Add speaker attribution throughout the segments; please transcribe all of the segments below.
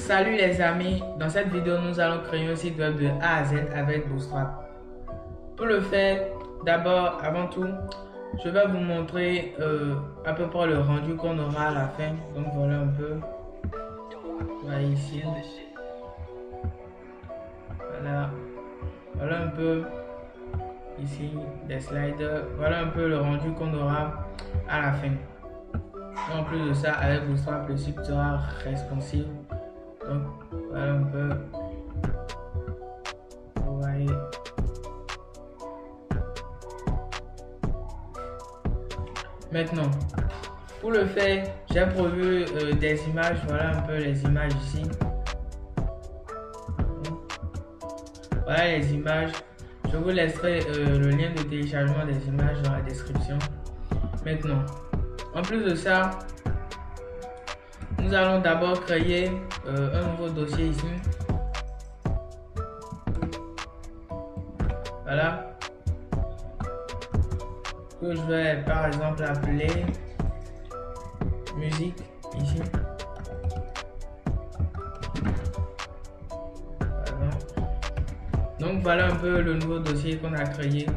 Speaker 1: Salut les amis, dans cette vidéo nous allons créer un site web de A à Z avec Bootstrap. Pour le faire, d'abord, avant tout, je vais vous montrer à peu près le rendu qu'on aura à la fin. Donc voilà un peu. Voilà ici. Voilà un peu ici des sliders. Voilà un peu le rendu qu'on aura à la fin. En plus de ça, avec Bootstrap, le site sera responsive. Donc voilà un peu. Vous voyez. Maintenant, pour le faire, j'ai prévu des images. Voilà un peu les images ici. Voilà les images. Je vous laisserai le lien de téléchargement des images dans la description. Maintenant, en plus de ça, nous allons d'abord créer un nouveau dossier ici. Voilà. Que je vais par exemple appeler musique ici. Voilà. Donc voilà un peu le nouveau dossier qu'on a créé.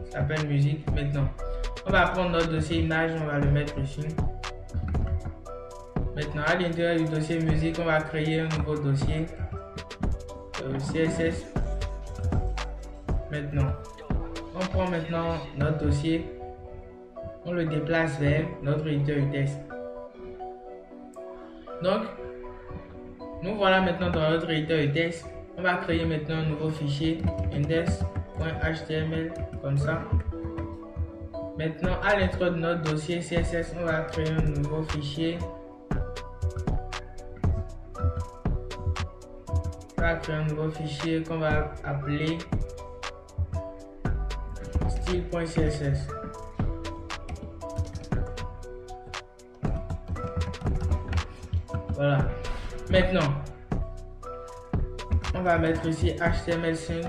Speaker 1: Ça s'appelle musique. Maintenant, on va prendre notre dossier image, on va le mettre ici. Maintenant, à l'intérieur du dossier musique, on va créer un nouveau dossier CSS. Maintenant, on prend maintenant notre dossier, on le déplace vers notre éditeur de texte. Donc, nous voilà maintenant dans notre éditeur de texte. On va créer maintenant un nouveau fichier index.html comme ça. Maintenant, à l'intérieur de notre dossier CSS, on va créer un nouveau fichier. On va créer un nouveau fichier qu'on va appeler style.css. Voilà. Maintenant, on va mettre ici HTML5.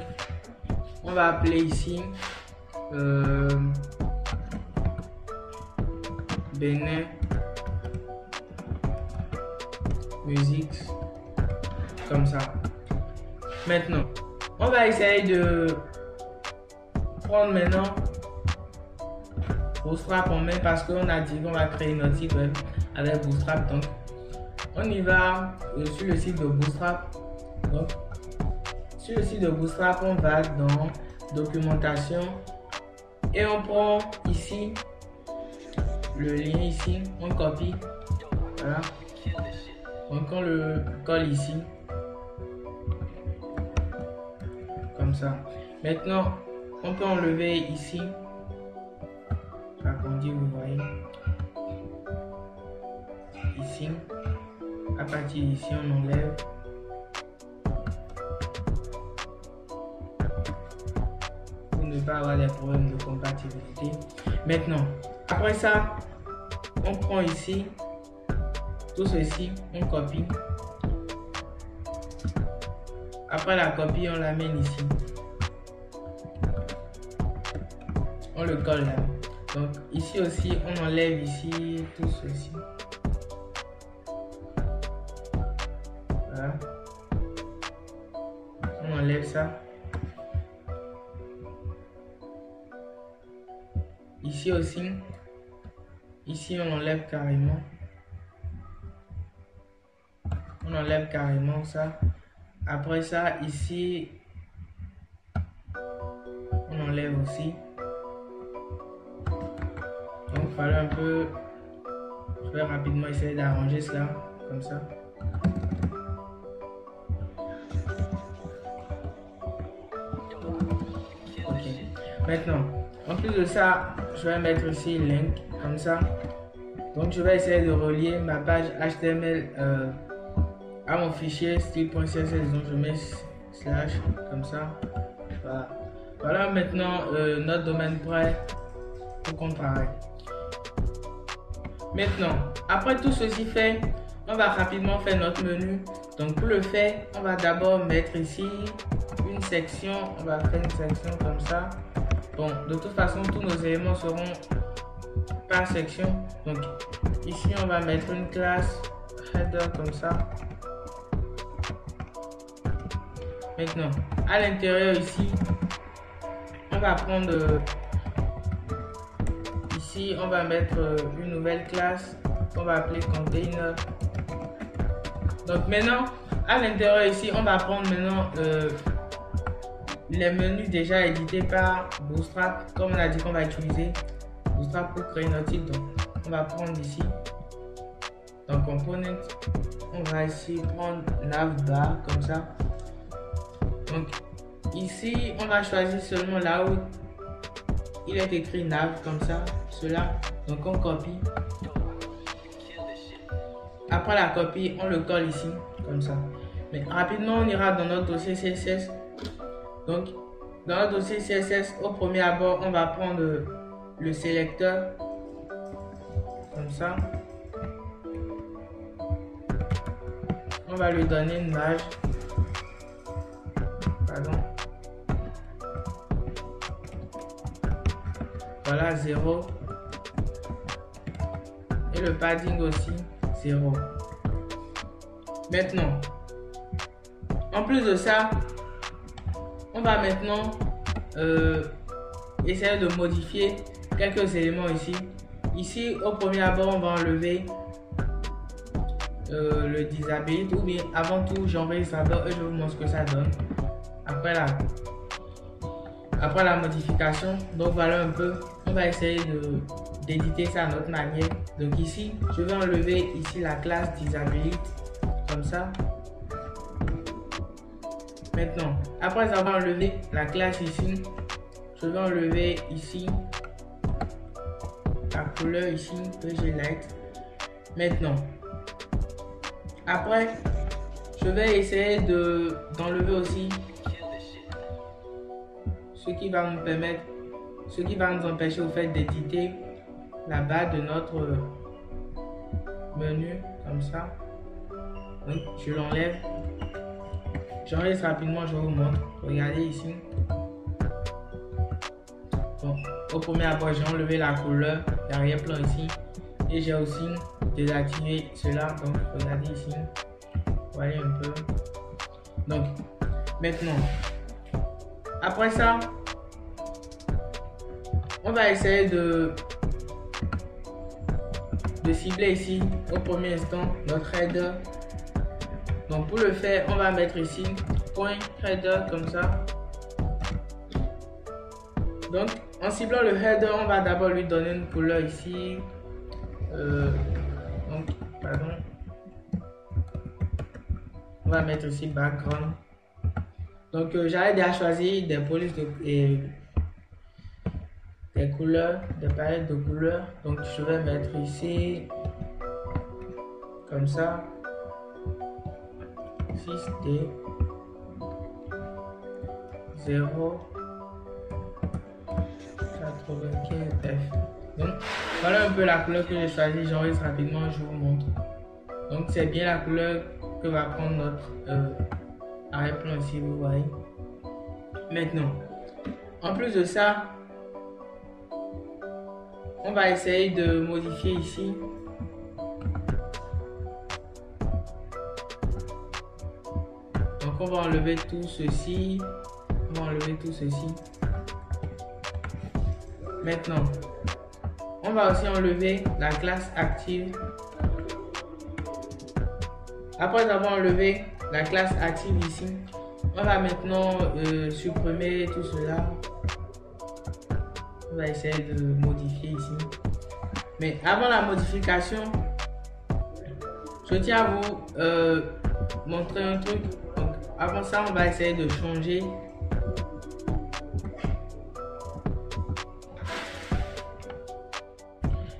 Speaker 1: On va appeler ici Benin musique comme ça. Maintenant, on va essayer de prendre maintenant Bootstrap en main parce qu'on a dit qu'on va créer notre site web avec Bootstrap. Donc, on y va sur le site de Bootstrap. Donc, sur le site de Bootstrap, on va dans documentation et on prend ici le lien ici, on copie. Voilà. Donc, on le colle ici. Comme ça. Maintenant, on peut enlever ici. Agrandi, vous voyez. Ici. À partir d'ici, on enlève. Pour ne pas avoir des problèmes de compatibilité. Maintenant, après ça, on prend ici. Tout ceci, on copie. Après la copie, on l'amène ici. On le colle là. Donc ici aussi, on enlève ici tout ceci. Voilà. On enlève ça. Ici aussi. Ici, on enlève carrément. On enlève carrément ça. Après ça, ici, on enlève aussi. Donc voilà un peu. Je vais rapidement essayer d'arranger cela comme ça. Ok. Maintenant, en plus de ça, je vais mettre ici link comme ça. Donc je vais essayer de relier ma page HTML à mon fichier style.css, donc je mets slash comme ça. Voilà, voilà maintenant notre domaine prêt pour qu'on travaille. Maintenant, après tout ceci fait, on va rapidement faire notre menu. Donc pour le faire, on va d'abord mettre ici une section. On va faire une section comme ça. Bon, de toute façon, tous nos éléments seront par section. Donc ici, on va mettre une classe header comme ça. Maintenant, à l'intérieur ici, on va prendre ici, on va mettre une nouvelle classe qu'on va appeler container. Donc maintenant, à l'intérieur ici, on va prendre maintenant les menus déjà édités par Bootstrap, comme on a dit qu'on va utiliser Bootstrap pour créer notre site. Donc on va prendre ici dans Component, on va ici prendre Navbar comme ça. Donc ici on va choisir seulement là où il est écrit nav comme ça, cela. Donc on copie. Après la copie, on le colle ici comme ça. Mais rapidement on ira dans notre dossier CSS. Donc dans notre dossier CSS, au premier abord, on va prendre le sélecteur comme ça. On va lui donner une image. Pardon. Voilà, 0. Et le padding aussi, 0. Maintenant, en plus de ça, on va maintenant essayer de modifier quelques éléments ici. Ici, au premier abord, on va enlever le disability, ou bien avant tout, j'enregistre d'abord et je vous montre ce que ça donne. Après la modification, donc voilà un peu, on va essayer d'éditer ça à notre manière. Donc ici, je vais enlever ici la classe disability, comme ça. Maintenant, après avoir enlevé la classe ici, je vais enlever ici la couleur ici, PG Light. Maintenant, après, je vais essayer d'enlever aussi ce qui va nous permettre, ce qui va nous empêcher au fait d'éditer la barre de notre menu comme ça. Donc je l'enlève. J'enlève rapidement, je vous montre. Regardez ici. Bon, au premier abord, j'ai enlevé la couleur d'arrière-plan ici. Et j'ai aussi désactivé cela. Donc regardez ici. Voyez un peu. Donc maintenant, après ça, on va essayer de cibler ici au premier instant notre header. Donc pour le faire, on va mettre ici point header comme ça. Donc en ciblant le header, on va d'abord lui donner une couleur ici. Donc pardon. On va mettre ici background. Donc j'avais déjà choisi des polices et des couleurs, des palettes de couleurs. Donc je vais mettre ici comme ça 6D 0 95F. Donc voilà un peu la couleur que j'ai choisie. J'enregistre rapidement, je vous montre. Donc c'est bien la couleur que va prendre notre arrière-plan ici, vous voyez. Maintenant, en plus de ça, on va essayer de modifier ici. Donc on va enlever tout ceci. On va enlever tout ceci. Maintenant, on va aussi enlever la classe active. Après avoir enlevé la classe active ici, on va maintenant supprimer tout cela. On va essayer de modifier ici. Mais avant la modification, je tiens à vous montrer un truc. Donc, avant ça, on va essayer de changer.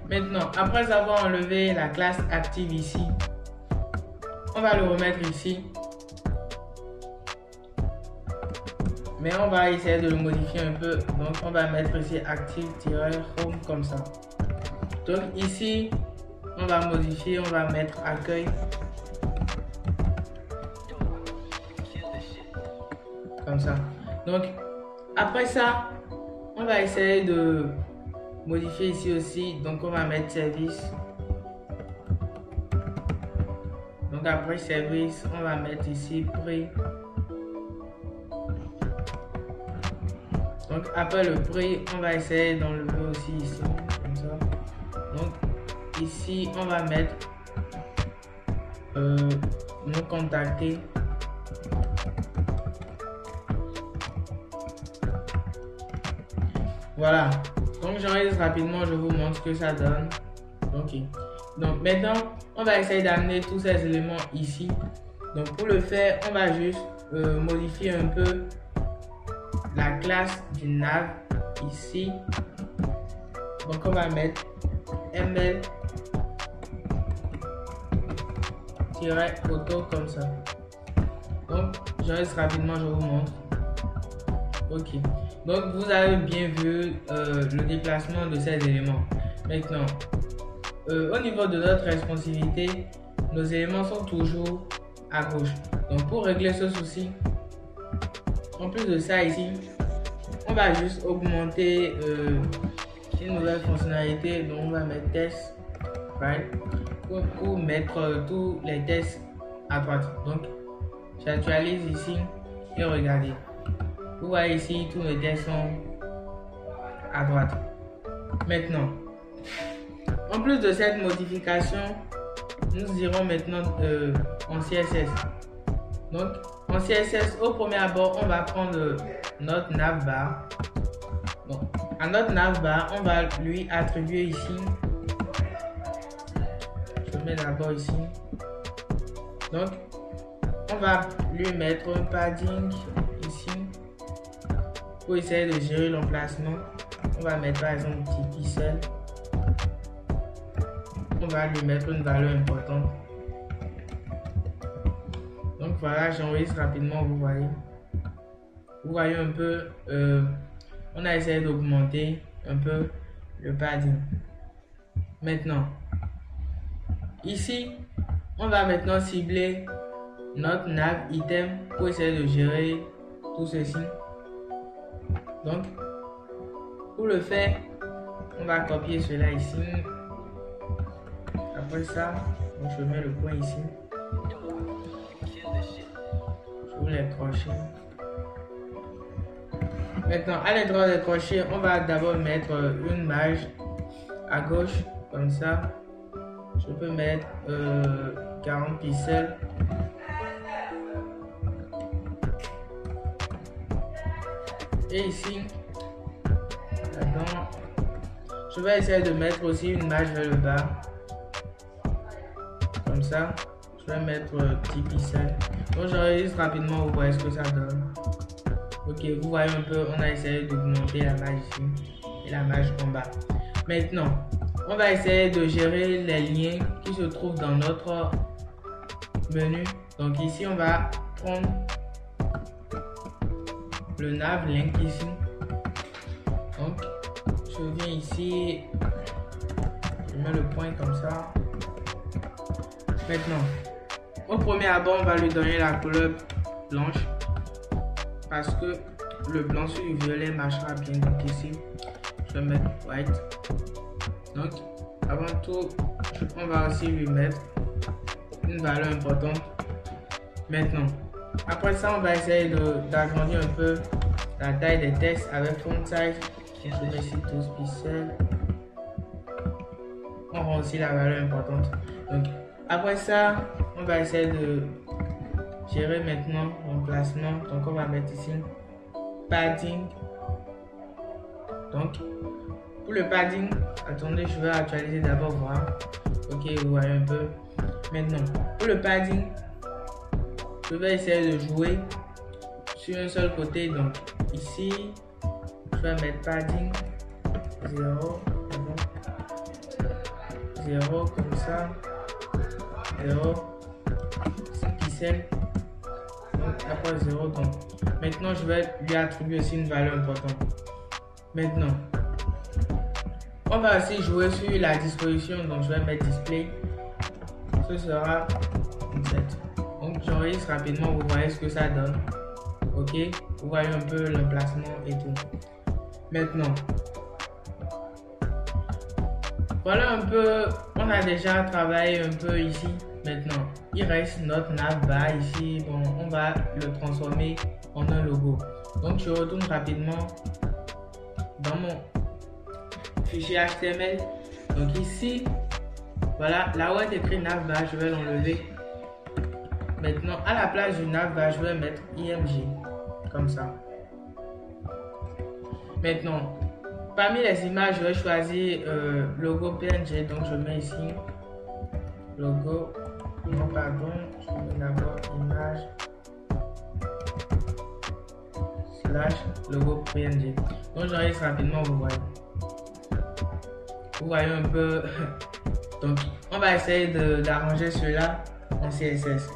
Speaker 1: Maintenant, après avoir enlevé la classe active ici, on va le remettre ici. Mais on va essayer de le modifier un peu. Donc on va mettre ici active-home comme ça. Donc ici, on va modifier, on va mettre accueil. Comme ça. Donc après ça, on va essayer de modifier ici aussi. Donc on va mettre service. Donc après service, on va mettre ici prix. Donc après le prix, on va essayer d'enlever aussi ici, comme ça. Donc ici, on va mettre nous contacter. Voilà. Donc j'enregistre rapidement, je vous montre ce que ça donne. Ok. Donc maintenant, on va essayer d'amener tous ces éléments ici. Donc pour le faire, on va juste modifier un peu la classe du nav ici. Donc on va mettre ml auto comme ça. Donc j'enregistre rapidement, je vous montre. Ok. Donc vous avez bien vu le déplacement de ces éléments. Maintenant, au niveau de notre responsivité, nos éléments sont toujours à gauche. Donc pour régler ce souci, en plus de ça ici, on va juste augmenter une nouvelle fonctionnalité. Donc on va mettre test, right, pour mettre tous les tests à droite. Donc j'actualise ici et regardez. Vous voyez ici, tous les tests sont à droite. Maintenant, en plus de cette modification, nous irons maintenant en CSS. Donc, en CSS, au premier abord, on va prendre notre navbar. Donc, à notre navbar, on va lui attribuer ici. Je mets d'abord ici. Donc, on va lui mettre un padding ici. Pour essayer de gérer l'emplacement, on va mettre par exemple 10 pixels. On va lui mettre une valeur importante. Donc voilà, j'enregistre rapidement, vous voyez. Vous voyez un peu, on a essayé d'augmenter un peu le padding. Maintenant, ici, on va maintenant cibler notre nav item pour essayer de gérer tout ceci. Donc, pour le faire, on va copier cela ici. Après ça, donc je mets le point ici. J'ouvre les crochets. Maintenant, à l'endroit des crochets, on va d'abord mettre une marge à gauche, comme ça. Je peux mettre 40 pixels. Et ici, là-dedans, je vais essayer de mettre aussi une marge vers le bas. Comme ça, je vais mettre 10 pixels. Donc j'enregistre rapidement, vous voyez ce que ça donne. Ok, vous voyez un peu, on a essayé d'augmenter la marge ici et la marge en bas. Maintenant, on va essayer de gérer les liens qui se trouvent dans notre menu. Donc ici, on va prendre le nav link ici. Donc je viens ici, je mets le point comme ça. Maintenant, au premier abord, on va lui donner la couleur blanche parce que le blanc sur le violet marchera bien. Donc ici, je vais mettre white. Donc avant tout, on va aussi lui mettre une valeur importante. Maintenant, après ça, on va essayer d'agrandir un peu la taille des textes avec font size. Je mets ici 12 pixels. On rend aussi la valeur importante. Donc, après ça, on va essayer de gérer maintenant l'emplacement. Donc, on va mettre ici padding. Donc, pour le padding, attendez, je vais actualiser d'abord voir. Ok, vous voyez un peu. Maintenant, pour le padding, je vais essayer de jouer sur un seul côté. Donc ici, je vais mettre padding 0, 0 comme ça, 0, 6 pixels, donc après 0. Donc maintenant, je vais lui attribuer aussi une valeur importante. Maintenant, on va aussi jouer sur la disposition. Donc je vais mettre display, ce sera 7. Donc j'enregistre rapidement, vous voyez ce que ça donne. Ok, vous voyez un peu l'emplacement et tout. Maintenant, voilà un peu, on a déjà travaillé un peu ici. Maintenant, il reste notre navbar ici. Bon, on va le transformer en un logo. Donc je retourne rapidement dans mon fichier HTML. Donc ici, voilà, là où est écrit navbar, je vais l'enlever. Maintenant, à la place du navbar, je vais mettre img, comme ça. Maintenant, parmi les images, je vais choisir logo PNG, donc je mets ici logo, non pardon, je mets d'abord image / logo PNG. Donc j'enregistre rapidement, vous voyez. Vous voyez un peu. Donc on va essayer d'arranger cela en CSS.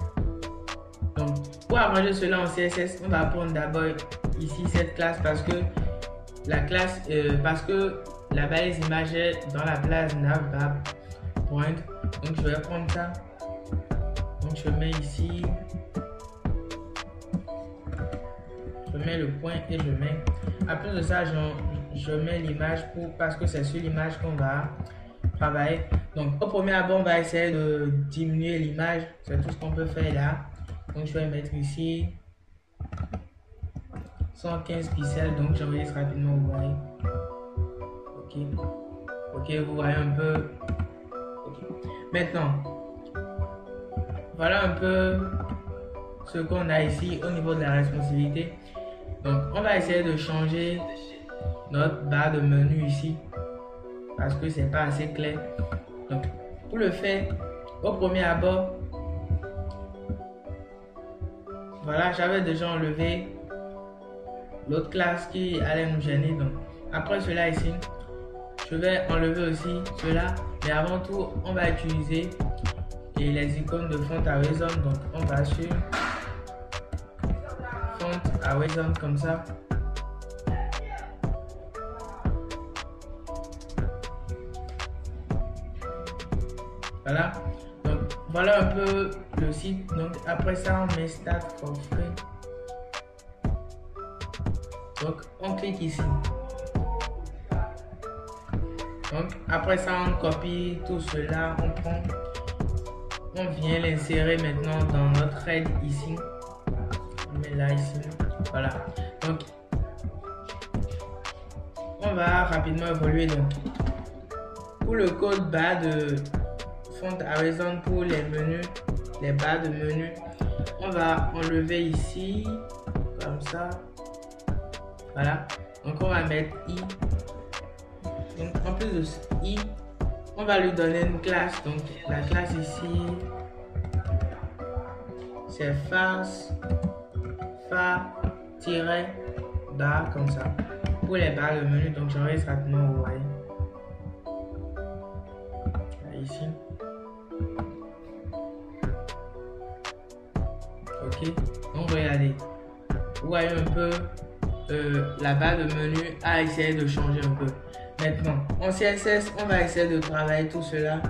Speaker 1: Donc pour arranger cela en CSS, on va prendre d'abord ici cette classe parce que la classe la balise image est dans la place navbar point. Donc je vais prendre ça. Donc je mets ici, je mets le point et je mets. Après de ça, je mets l'image parce que c'est sur l'image qu'on va travailler. Donc au premier abord, on va essayer de diminuer l'image. C'est tout ce qu'on peut faire là. Donc je vais mettre ici 115 pixels. Donc j'enregistre rapidement, vous voyez. Ok, vous voyez un peu. Okay. Maintenant, voilà un peu ce qu'on a ici au niveau de la responsivité. Donc on va essayer de changer notre barre de menu ici parce que c'est pas assez clair. Donc pour le faire, au premier abord, voilà, j'avais déjà enlevé l'autre classe qui allait nous gêner. Donc après cela ici, je vais enlever aussi cela, mais avant tout on va utiliser les icônes de font horizon. Donc on va sur font horizon comme ça. Voilà, donc voilà un peu le site. Donc après ça on met start for free. Donc on clique ici. Donc après ça on copie tout cela, on vient l'insérer maintenant dans notre thread ici. On met là ici. Voilà. Donc on va rapidement évoluer. Donc pour le code bas de font horizon pour les menus, les barres de menu, on va enlever ici comme ça. Voilà. Donc on va mettre i. Donc en plus de i, on va lui donner une classe. Donc la classe ici c'est far bar comme ça pour les barres de menu. Donc j'enregistre rapidement, vous voyez. Là, ici. Ok, donc regardez, vous voyez un peu la barre de menu a essayé de changer un peu. Maintenant en CSS, on va essayer de travailler tout cela.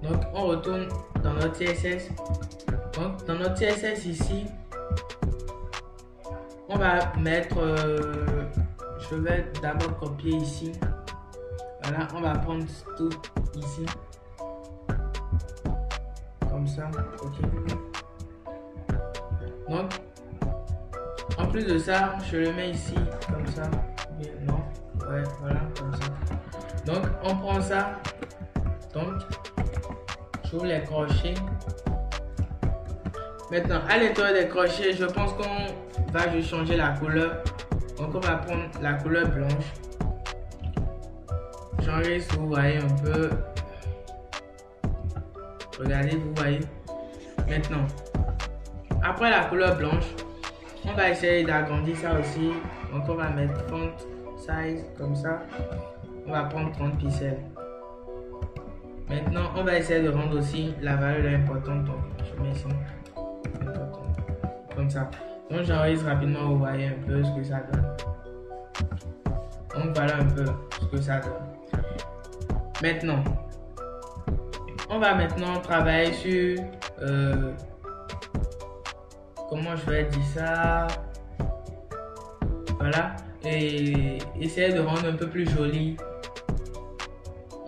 Speaker 1: Donc on retourne dans notre CSS. Donc dans notre CSS ici, on va mettre je vais d'abord copier ici. Voilà, on va prendre tout ici comme ça. Ok, donc en plus de ça, je le mets ici comme ça. Bien, non, ouais, voilà, comme ça. Donc on prend ça. Donc j'ouvre les crochets. Maintenant à l'intérieur des crochets, je pense qu'on va juste changer la couleur. Donc on va prendre la couleur blanche. J'enregistre, vous voyez un peu. Regardez, vous voyez. Maintenant, après la couleur blanche, on va essayer d'agrandir ça aussi. Donc on va mettre font size comme ça. On va prendre 30 pixels. Maintenant, on va essayer de rendre aussi la valeur importante. Donc je mets ici comme ça. Donc j'enregistre rapidement, vous voyez un peu ce que ça donne. Donc voilà un peu ce que ça donne. Maintenant, on va maintenant travailler sur comment je vais dire ça. Voilà, et essayer de rendre un peu plus joli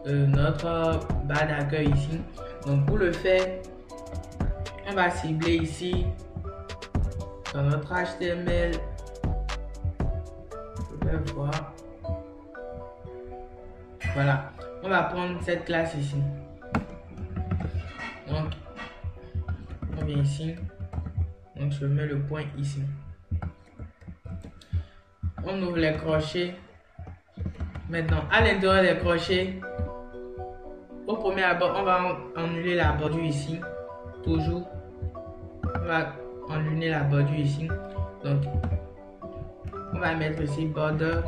Speaker 1: notre barre d'accueil ici. Donc pour le faire, on va cibler ici dans notre HTML. Je vais voir. voilà, on va prendre cette classe ici. Donc, on vient ici. Donc, je mets le point ici. On ouvre les crochets. Maintenant, à l'intérieur des crochets, au premier abord, on va annuler la bordure ici. Toujours, on va annuler la bordure ici. Donc, on va mettre ici border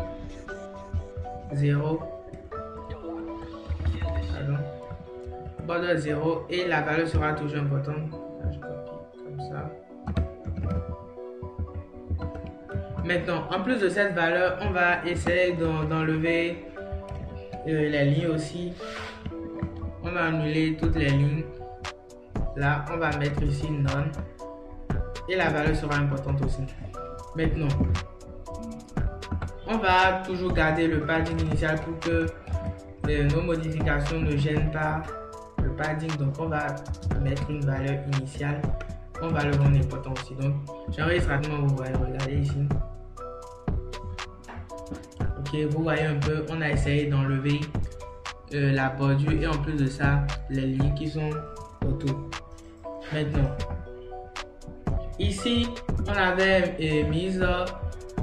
Speaker 1: 0. Pardon. Border 0 et la valeur sera toujours importante. Je copie comme ça. Maintenant, en plus de cette valeur, on va essayer d'enlever les lignes aussi. On va annuler toutes les lignes. Là, on va mettre ici none. Et la valeur sera importante aussi. Maintenant, on va toujours garder le padding initial pour que nos modifications ne gênent pas le padding. Donc, on va mettre une valeur initiale. On va le rendre important aussi. Donc, j'enregistre rapidement, vous voyez, regardez ici. Ok, vous voyez un peu, on a essayé d'enlever la bordure et en plus de ça, les lignes qui sont autour. Maintenant, ici, on avait mis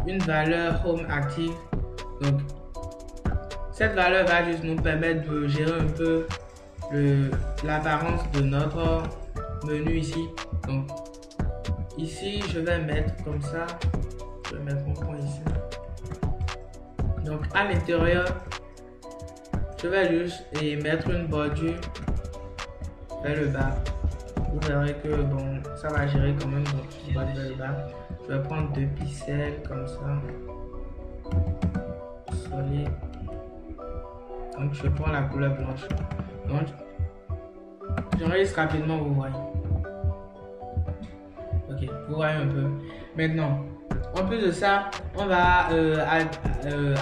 Speaker 1: une valeur home active. Donc, cette valeur va juste nous permettre de gérer un peu l'apparence de notre menu ici. Donc, ici, je vais mettre comme ça. Je vais mettre mon point ici. Donc, à l'intérieur, je vais juste mettre une bordure vers le bas. Vous verrez que bon, ça va gérer quand même. Donc, je vais vers le bas. Je vais prendre 2 pixels comme ça. Solide. Donc, je prends la couleur blanche. Donc, j'enregistre rapidement, vous voyez. Ok, vous voyez un peu. Maintenant, en plus de ça, on va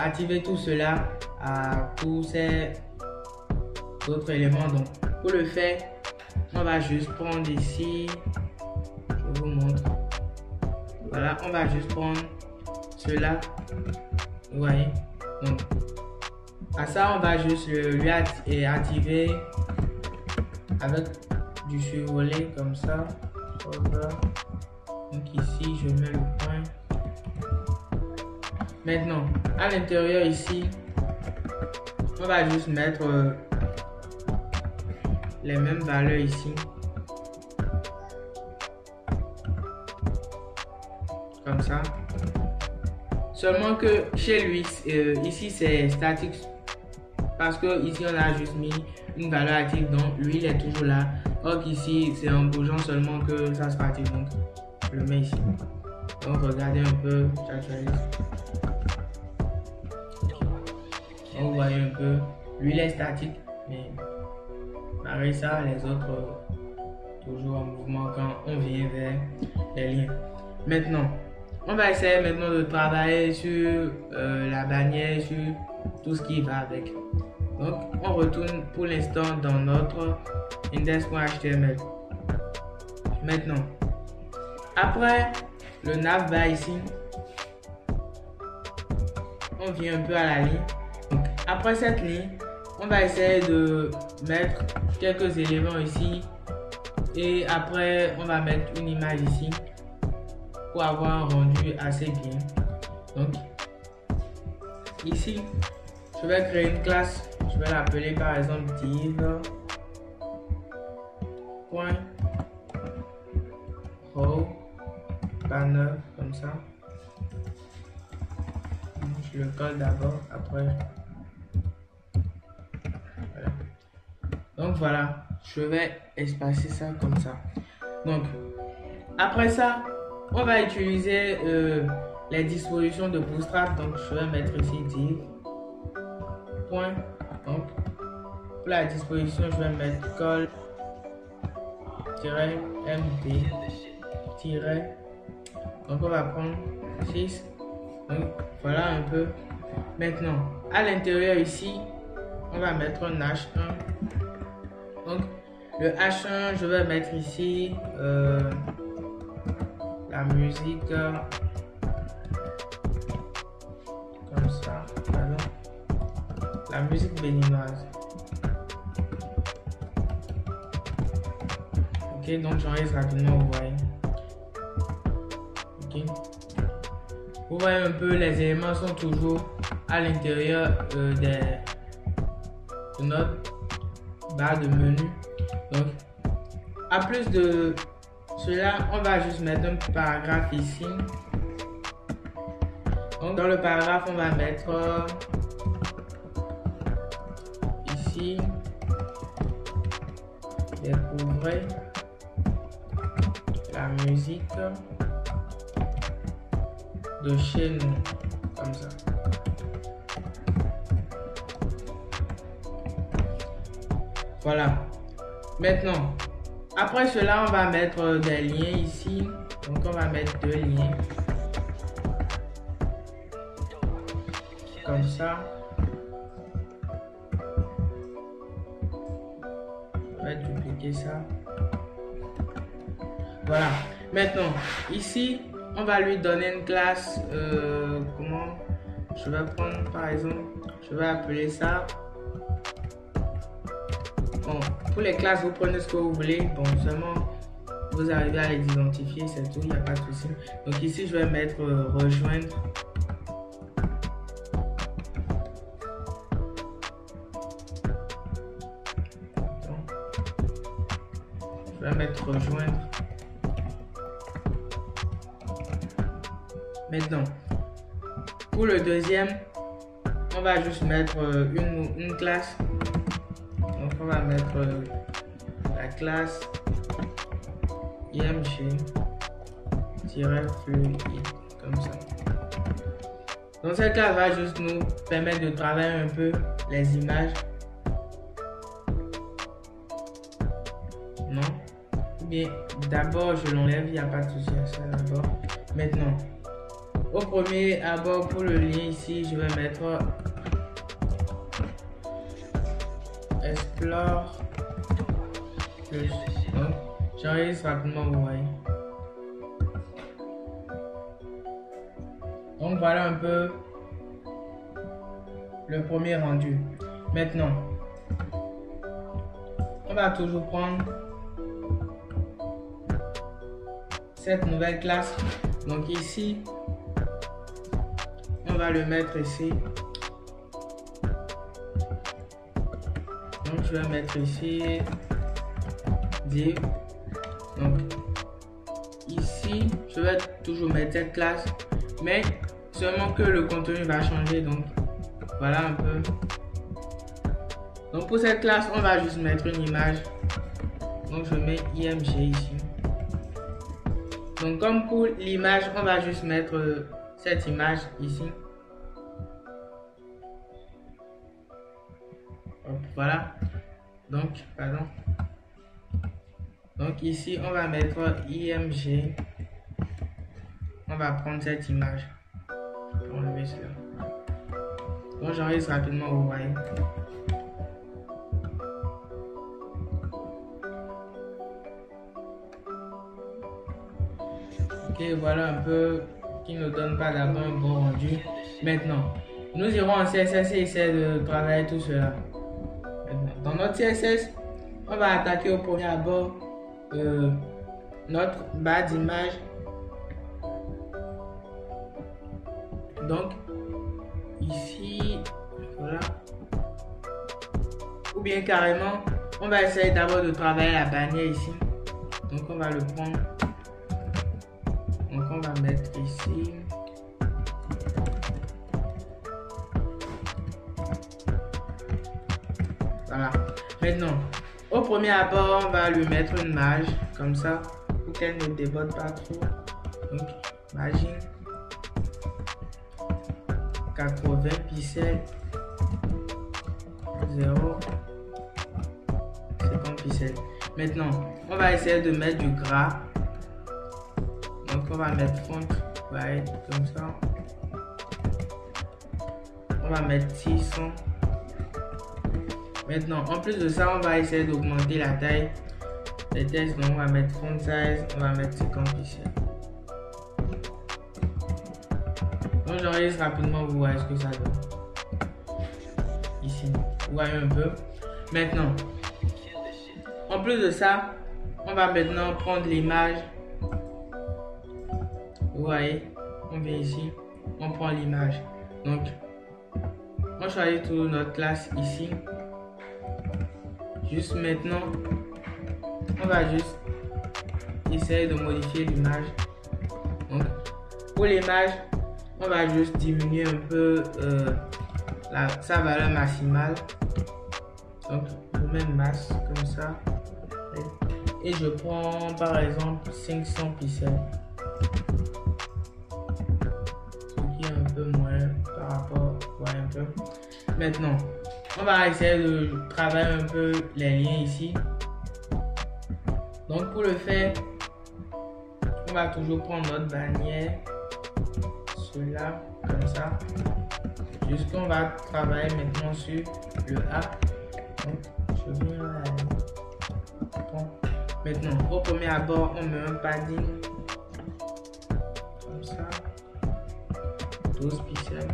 Speaker 1: activer tout cela à tous ces autres éléments. Donc, pour le faire, on va juste prendre ici. Je vous montre. Voilà, on va juste prendre cela. Vous voyez. Donc, à ça, on va juste lui activer avec du survolé comme ça. Donc ici, je mets le point. Maintenant, à l'intérieur ici, on va juste mettre les mêmes valeurs ici. Comme ça. Seulement que chez lui, ici c'est statique. Parce que ici on a juste mis une valeur active, donc lui il est toujours là. Or ici c'est en bougeant seulement que ça sera actif. Donc je le mets ici. Donc regardez un peu, j'actualise. Vous voyez un peu, lui il est statique, mais malgré ça les autres toujours en mouvement quand on vient vers les liens. Maintenant, on va essayer maintenant de travailler sur la bannière, sur tout ce qui va avec. Donc, on retourne pour l'instant dans notre index.html. Maintenant, après le navbar ici, on vient un peu à la ligne. Donc, après cette ligne, on va essayer de mettre quelques éléments ici. Et après, on va mettre une image ici pour avoir un rendu assez bien. Donc, ici, je vais créer une classe. Je vais l'appeler par exemple div .row banner comme ça. Je le colle d'abord, après. Voilà. Donc voilà, je vais espacer ça comme ça. Donc, après ça, on va utiliser les dispositions de Bootstrap. Donc, je vais mettre ici div. Point. Donc, pour la disposition, je vais mettre call -md donc on va prendre 6. Donc voilà un peu. Maintenant, à l'intérieur ici, on va mettre un H1. Donc le H1, je vais mettre ici la musique comme ça. Pardon. la musique béninoise. Ok, donc j'enregistre rapidement, vous voyez. Ok. Vous voyez un peu, les éléments sont toujours à l'intérieur de notre barre de menu. Donc, à plus de cela, on va juste mettre un paragraphe ici. Donc, dans le paragraphe, on va mettre ici, découvrez la musique de chez nous, comme ça. Voilà. Maintenant, après cela, on va mettre des liens ici. Donc, on va mettre 2 liens. Comme ça. On va dupliquer ça. Voilà. Maintenant, ici, on va lui donner une classe. Comment? Je vais prendre, par exemple, je vais appeler ça. Bon, pour les classes, vous prenez ce que vous voulez. Bon, seulement vous arrivez à les identifier, c'est tout, il n'y a pas de souci. Donc ici, je vais mettre rejoindre. Je vais mettre rejoindre. Maintenant, pour le deuxième, on va juste mettre une classe. Donc on va mettre la classe img-fluid comme ça. Donc cette classe va juste nous permettre de travailler un peu les images. Non? Bien, d'abord je l'enlève, il n'y a pas de souci à ça d'abord. Maintenant, au premier abord pour le lien ici, je vais mettre Explore plus. Donc, j'enregistre rapidement, vous voyez. Donc, voilà un peu le premier rendu. Maintenant, on va toujours prendre cette nouvelle classe. Donc, ici, on va le mettre ici. Donc je vais mettre ici div. Donc ici je vais toujours mettre cette classe, mais seulement que le contenu va changer. Donc voilà un peu. Donc pour cette classe on va juste mettre une image. Donc je mets img ici. Donc comme pour l'image on va juste mettre cette image ici. Voilà. Donc, pardon. Donc ici, on va mettre img. On va prendre cette image. Enlever cela. Donc j'enregistre rapidement, vous voyez. Ok, voilà un peu qui ne donne pas d'abord un bon rendu. Maintenant, nous irons en CSS et essayer de travailler tout cela. Dans notre CSS, on va attaquer au premier abord notre barre d'image. Donc, ici, voilà. Ou bien carrément, on va essayer d'abord de travailler la bannière ici. Donc, on va le prendre. Donc, on va mettre ici. Voilà. Maintenant, au premier abord, on va lui mettre une marge comme ça pour qu'elle ne déborde pas trop. Donc, margin 80 pixels 0 50 pixels. Maintenant, on va essayer de mettre du gras. Donc, on va mettre font white comme ça. On va mettre 600. Maintenant, en plus de ça, on va essayer d'augmenter la taille des textes. Donc, on va mettre font size, on va mettre 50 pixels. Donc, j'enregistre rapidement, vous voyez ce que ça donne. ici. Vous voyez un peu. Maintenant, en plus de ça, on va maintenant prendre l'image. Vous voyez, on vient ici, on prend l'image. Donc, on choisit toute notre classe ici. Juste maintenant, on va juste essayer de modifier l'image. Donc, pour l'image, on va juste diminuer un peu sa valeur maximale. Donc, je mets masse comme ça. Et je prends par exemple 500 pixels. Ce qui est un peu moins par rapport, ouais, un peu. Maintenant, on va essayer de travailler un peu les liens ici. Donc, pour le faire, on va toujours prendre notre bannière. Cela, comme ça. Jusqu'on va travailler maintenant sur le A. Donc, je viens là. Bon. Maintenant, au premier abord, on met un padding. Comme ça. 12 pixels.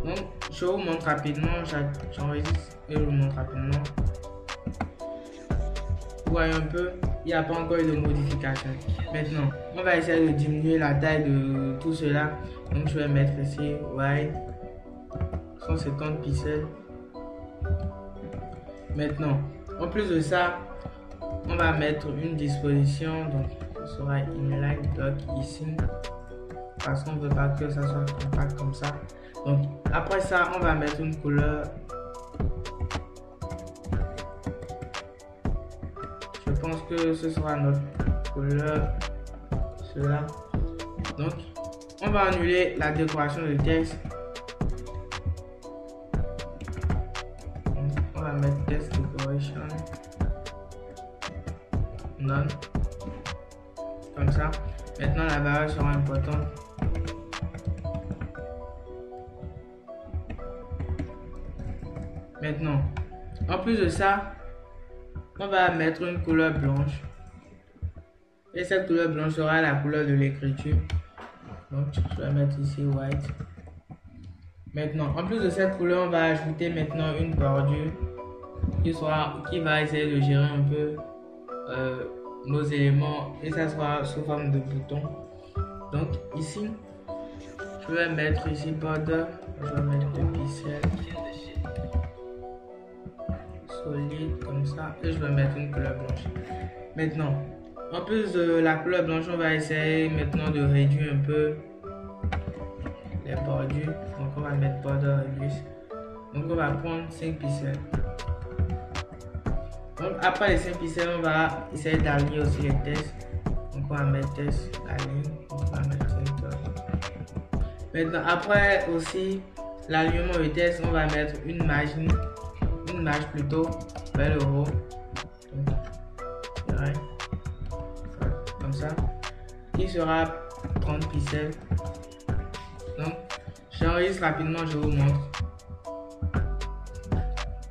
Speaker 1: Donc, je vous montre rapidement. J'enregistre et je vous montre rapidement. Vous voyez un peu, il n'y a pas encore eu de modification. Maintenant, on va essayer de diminuer la taille de tout cela. Donc, je vais mettre ici wide 150 pixels. Maintenant, en plus de ça, on va mettre une disposition. Donc, ce sera inline block ici. Parce qu'on ne veut pas que ça soit compact comme ça. Donc, après ça, on va mettre une couleur. Je pense que ce sera notre couleur. Cela. Donc, on va annuler la décoration de texte. On va mettre text decoration. None. Comme ça. Maintenant, la valeur sera importante. Maintenant, en plus de ça, on va mettre une couleur blanche. Et cette couleur blanche sera la couleur de l'écriture. Donc, je vais mettre ici white. Maintenant, en plus de cette couleur, on va ajouter maintenant une bordure qui va essayer de gérer un peu nos éléments. Et ça sera sous forme de bouton. Donc, ici, je vais mettre ici border. Je vais mettre le pixel solide comme ça. Et je vais mettre une couleur blanche. Maintenant, en plus de la couleur blanche, on va essayer maintenant de réduire un peu les bordures. Donc on va mettre border reduce. Donc on va prendre 5 pixels. Donc après les 5 pixels, on va essayer d'aligner aussi les tests. Donc on va mettre test align. On va mettre center. Maintenant après aussi l'alignement de test, on va mettre une marge plutôt vers le haut. Donc, comme ça, il sera 30 pixels. Donc, j'enregistre rapidement, je vous montre.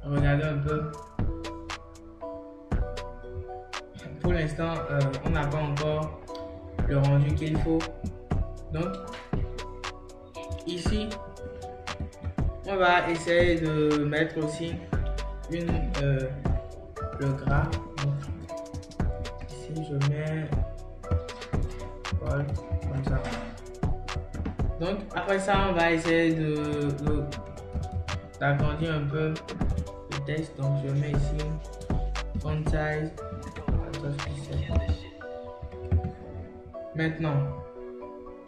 Speaker 1: Regardez un peu. Pour l'instant, on n'a pas encore le rendu qu'il faut. Donc, ici, on va essayer de mettre aussi le gras. Donc, ici, je mets comme ça. Donc après ça, on va essayer d'agrandir un peu le texte. Donc je mets ici font size 14 pixels. Maintenant,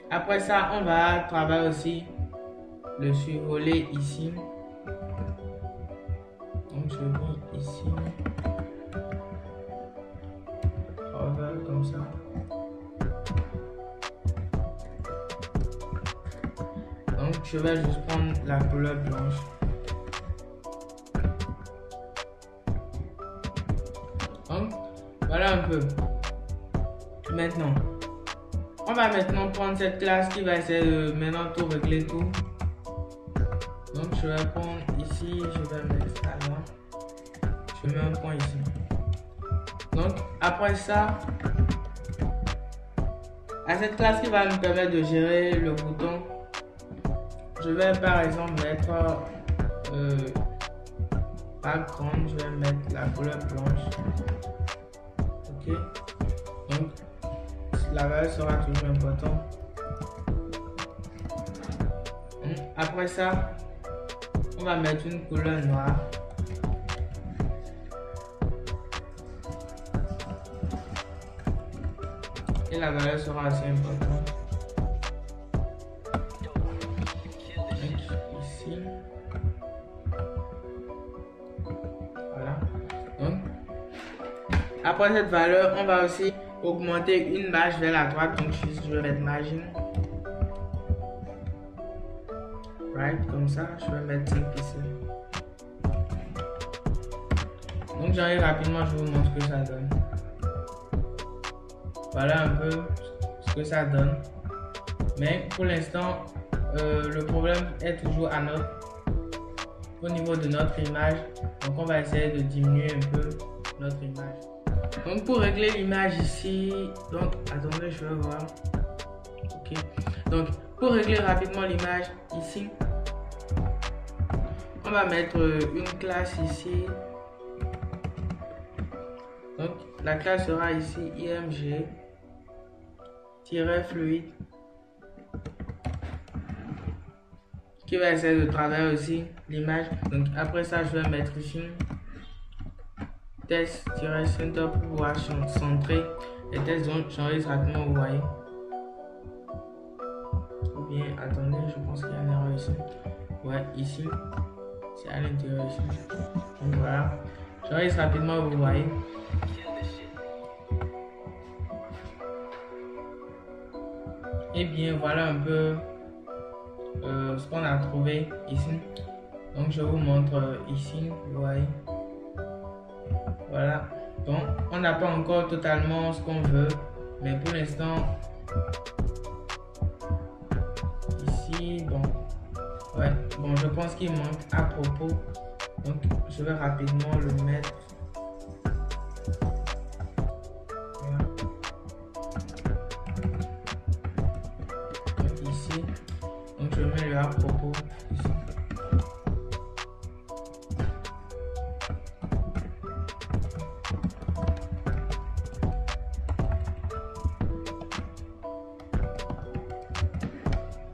Speaker 1: après ça, on va travailler aussi le survoler ici. Donc je mets ici comme ça. Donc je vais juste prendre la couleur blanche. Donc voilà un peu. Maintenant, on va maintenant prendre cette classe qui va essayer de maintenant tout régler tout. Donc je vais prendre ici, je vais mettre ça là. Je mets un point ici. Donc après ça, à cette classe qui va nous permettre de gérer le bouton, je je vais par exemple mettre background, je vais mettre la couleur blanche. Ok, donc la valeur sera toujours importante. Après ça, on va mettre une couleur noire. Et la valeur sera assez importante. Donc, ici. Voilà. Donc, après cette valeur, on va aussi augmenter une marge vers la droite. Donc, je vais mettre margin. Right, comme ça, je vais mettre 5 pixels. Donc, j'arrive rapidement, je vous montre ce que ça donne. Voilà un peu ce que ça donne. Mais pour l'instant, le problème est toujours au niveau de notre image. Donc, on va essayer de diminuer un peu notre image. Donc, pour régler l'image ici, donc, attendez, je vais voir. Ok. Donc, pour régler rapidement l'image ici, on va mettre une classe ici. Donc, la classe sera ici img-fluide qui va essayer de travailler aussi l'image. Donc, après ça, je vais mettre ici test-center pour pouvoir centrer les tests. Donc, j'enregistre rapidement, vous voyez. Ou bien, attendez, je pense qu'il y a une erreur ici. Ouais, ici. C'est à l'intérieur ici. Donc, voilà. J'enregistre rapidement, vous voyez. Et bien voilà un peu ce qu'on a trouvé ici. Donc je vous montre ici, vous voyez. Voilà. Donc on n'a pas encore totalement ce qu'on veut, mais pour l'instant ici, bon, ouais, bon, je pense qu'il manque à propos. Donc je vais rapidement le mettre. Donc je mets le à propos ici.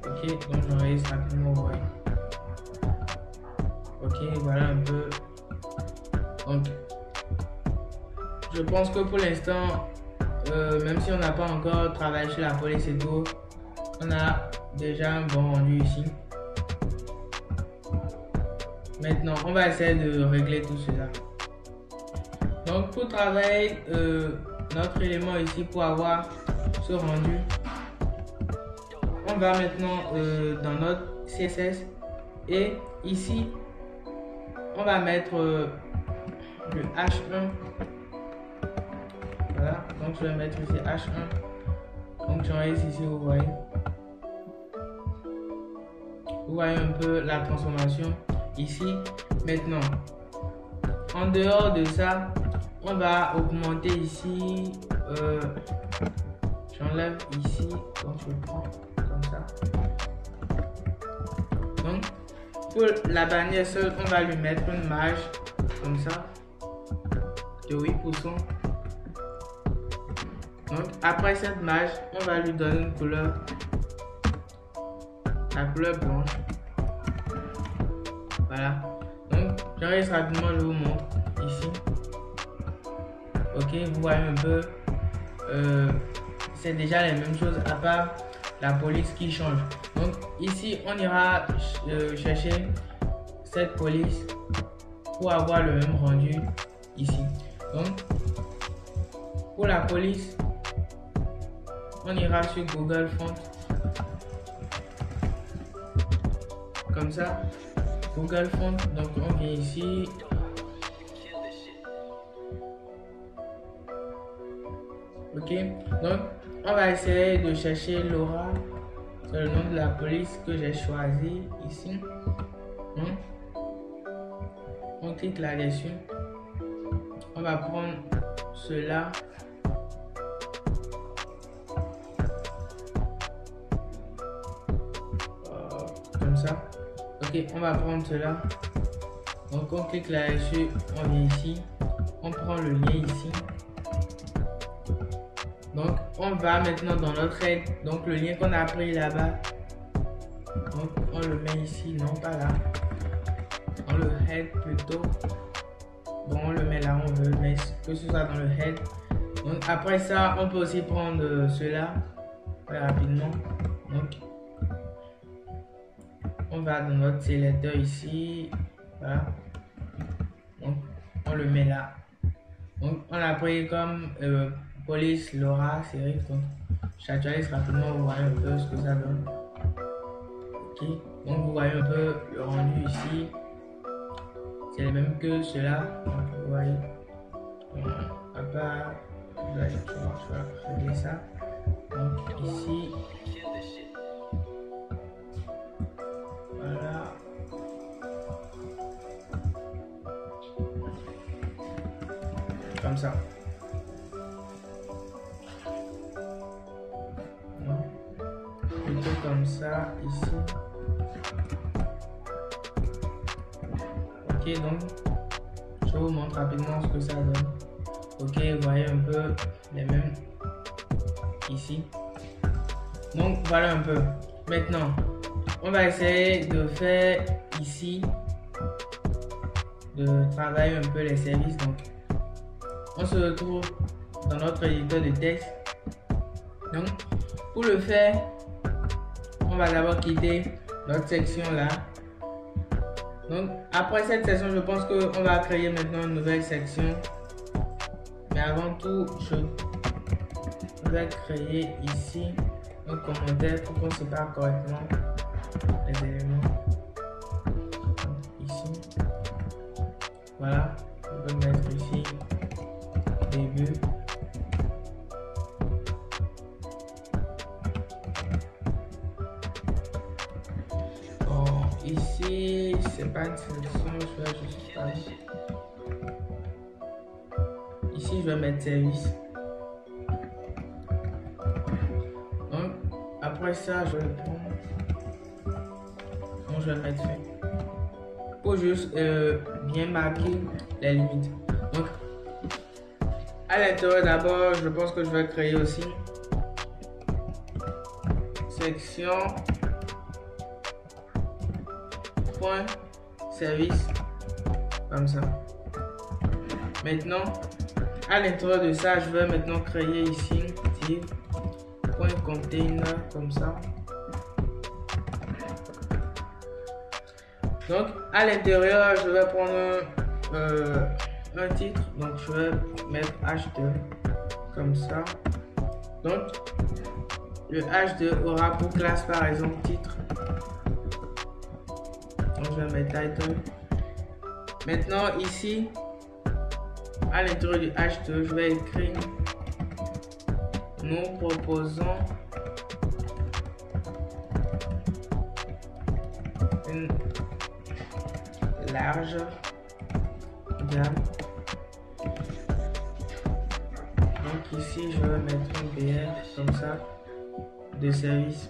Speaker 1: Ok, donc j'enregistre rapidement, ouais. Ok, voilà un peu. Donc je pense que pour l'instant, même si on n'a pas encore travaillé sur la police et tout, on a déjà un bon rendu ici. Maintenant, on va essayer de régler tout cela. Donc, pour travailler notre élément ici, pour avoir ce rendu, on va maintenant dans notre CSS et ici, on va mettre le H1. Voilà, donc je vais mettre ici H1. Donc, j'enregistre ici, vous voyez. Vous voyez un peu la transformation ici. Maintenant, en dehors de ça, on va augmenter ici. J'enlève ici, donc je prends comme ça. Donc, pour la bannière seule, on va lui mettre une marge comme ça de 8%. Donc, après cette marge, on va lui donner une couleur. La couleur blanche. Voilà. Donc, j'enregistre rapidement, je vous montre ici. Ok, vous voyez un peu. C'est déjà les mêmes choses à part la police qui change. Donc, ici, on ira chercher cette police pour avoir le même rendu ici. Donc, pour la police, on ira sur Google Font. Comme ça, Google Font, donc on vient ici. Ok, donc on va essayer de chercher Laura. C'est le nom de la police que j'ai choisi ici. Donc, on clique là-dessus. On va prendre cela. Comme ça. Ok, on va prendre cela. Donc on clique là-dessus, on vient ici, on prend le lien ici. Donc on va maintenant dans notre aide, donc le lien qu'on a pris là-bas. Donc on le met ici, non pas là. Dans le head plutôt. Bon, on le met là où on veut, mais que ce soit dans le head. Donc après ça, on peut aussi prendre cela très rapidement. Donc on va dans notre sélecteur ici. Voilà. Donc on le met là. Donc on l'a pris comme police, Laura, série. Donc j'actualise rapidement, vous voyez un peu ce que ça donne. Ok. Donc vous voyez un peu le rendu ici. C'est le même que cela. Donc vous voyez. À part, je vais régler ça. Donc ici. Voilà. Comme ça. Plutôt comme ça, ici. Ok, donc je vous montre rapidement ce que ça donne. Ok, vous voyez un peu les mêmes ici. Donc voilà un peu. Maintenant, on va essayer de faire ici, de travailler un peu les services. Donc on se retrouve dans notre éditeur de texte. Donc pour le faire, on va d'abord quitter notre section là. Donc après cette section, je pense qu'on va créer maintenant une nouvelle section. Mais avant tout, je vais créer ici un commentaire pour qu'on sépare correctement les éléments. Ici. Voilà. Je vais mettre ici début. Ici, c'est pas une sélection, je vais juste faire. Ici, je vais mettre service. Donc, après ça, je vais prendre. Donc, je vais mettre fait. Pour juste bien marquer les limites. Donc, à l'intérieur, d'abord, je pense que je vais créer aussi section. Service comme ça. Maintenant à l'intérieur de ça, je vais maintenant créer ici point container comme ça. Donc à l'intérieur, je vais prendre un titre, donc je vais mettre h2 comme ça. Donc le h2 aura pour classe par exemple titre. Je vais mettre title. Maintenant ici à l'intérieur du h2, je vais écrire nous proposons une large gamme. Donc ici je vais mettre un BF comme ça de service.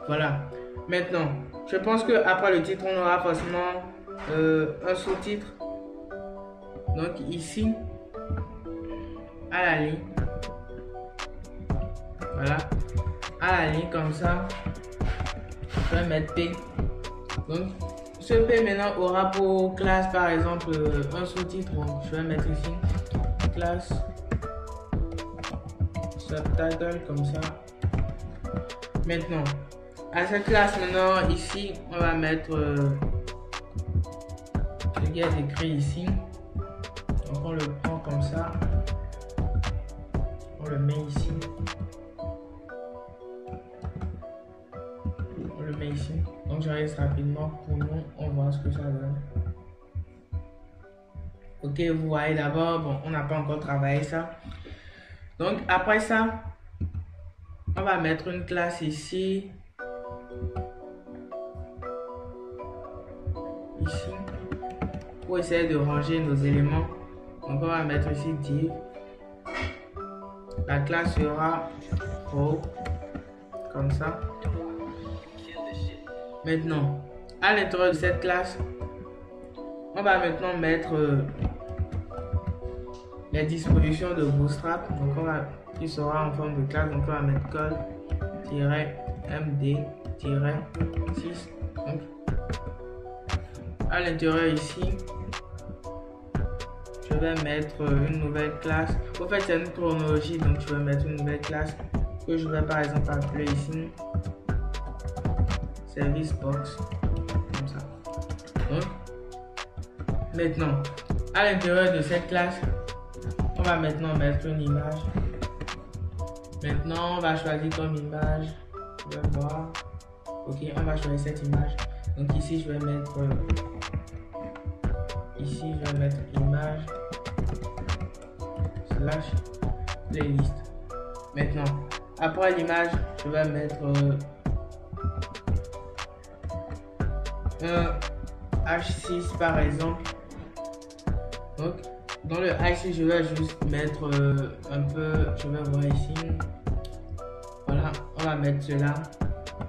Speaker 1: Voilà. Maintenant, je pense que après le titre, on aura forcément un sous-titre. Donc ici, à la ligne. Voilà. À la ligne comme ça. Je vais mettre P. Donc, ce P maintenant aura pour classe par exemple un sous-titre. Donc, je vais mettre ici classe subtitle comme ça. Maintenant, à cette classe maintenant ici on va mettre ce qui est écrit ici. Donc on le prend comme ça, on le met ici, on le met ici. Donc j'arrête rapidement pour nous, on voit ce que ça donne. Ok, vous voyez d'abord, bon, on n'a pas encore travaillé ça. Donc après ça, on va mettre une classe ici. Ici, pour essayer de ranger nos éléments. Donc on va mettre ici div. La classe sera row comme ça. Maintenant, à l'intérieur de cette classe, on va maintenant mettre les dispositions de Bootstrap. Donc qui sera en forme de classe. Donc on va mettre code-md-6. Donc à l'intérieur ici, je vais mettre une nouvelle classe. En fait, c'est une chronologie, donc je vais mettre une nouvelle classe que je vais par exemple appeler ici service box, comme ça. Donc maintenant, à l'intérieur de cette classe, on va maintenant mettre une image. Maintenant, on va choisir comme image. Je vais voir. Ok, on va choisir cette image. Donc ici, je vais mettre image / playlist. Maintenant, après l'image, je vais mettre un H6 par exemple. Donc dans le H6, je vais juste mettre un peu, je vais voir ici. Voilà, on va mettre cela.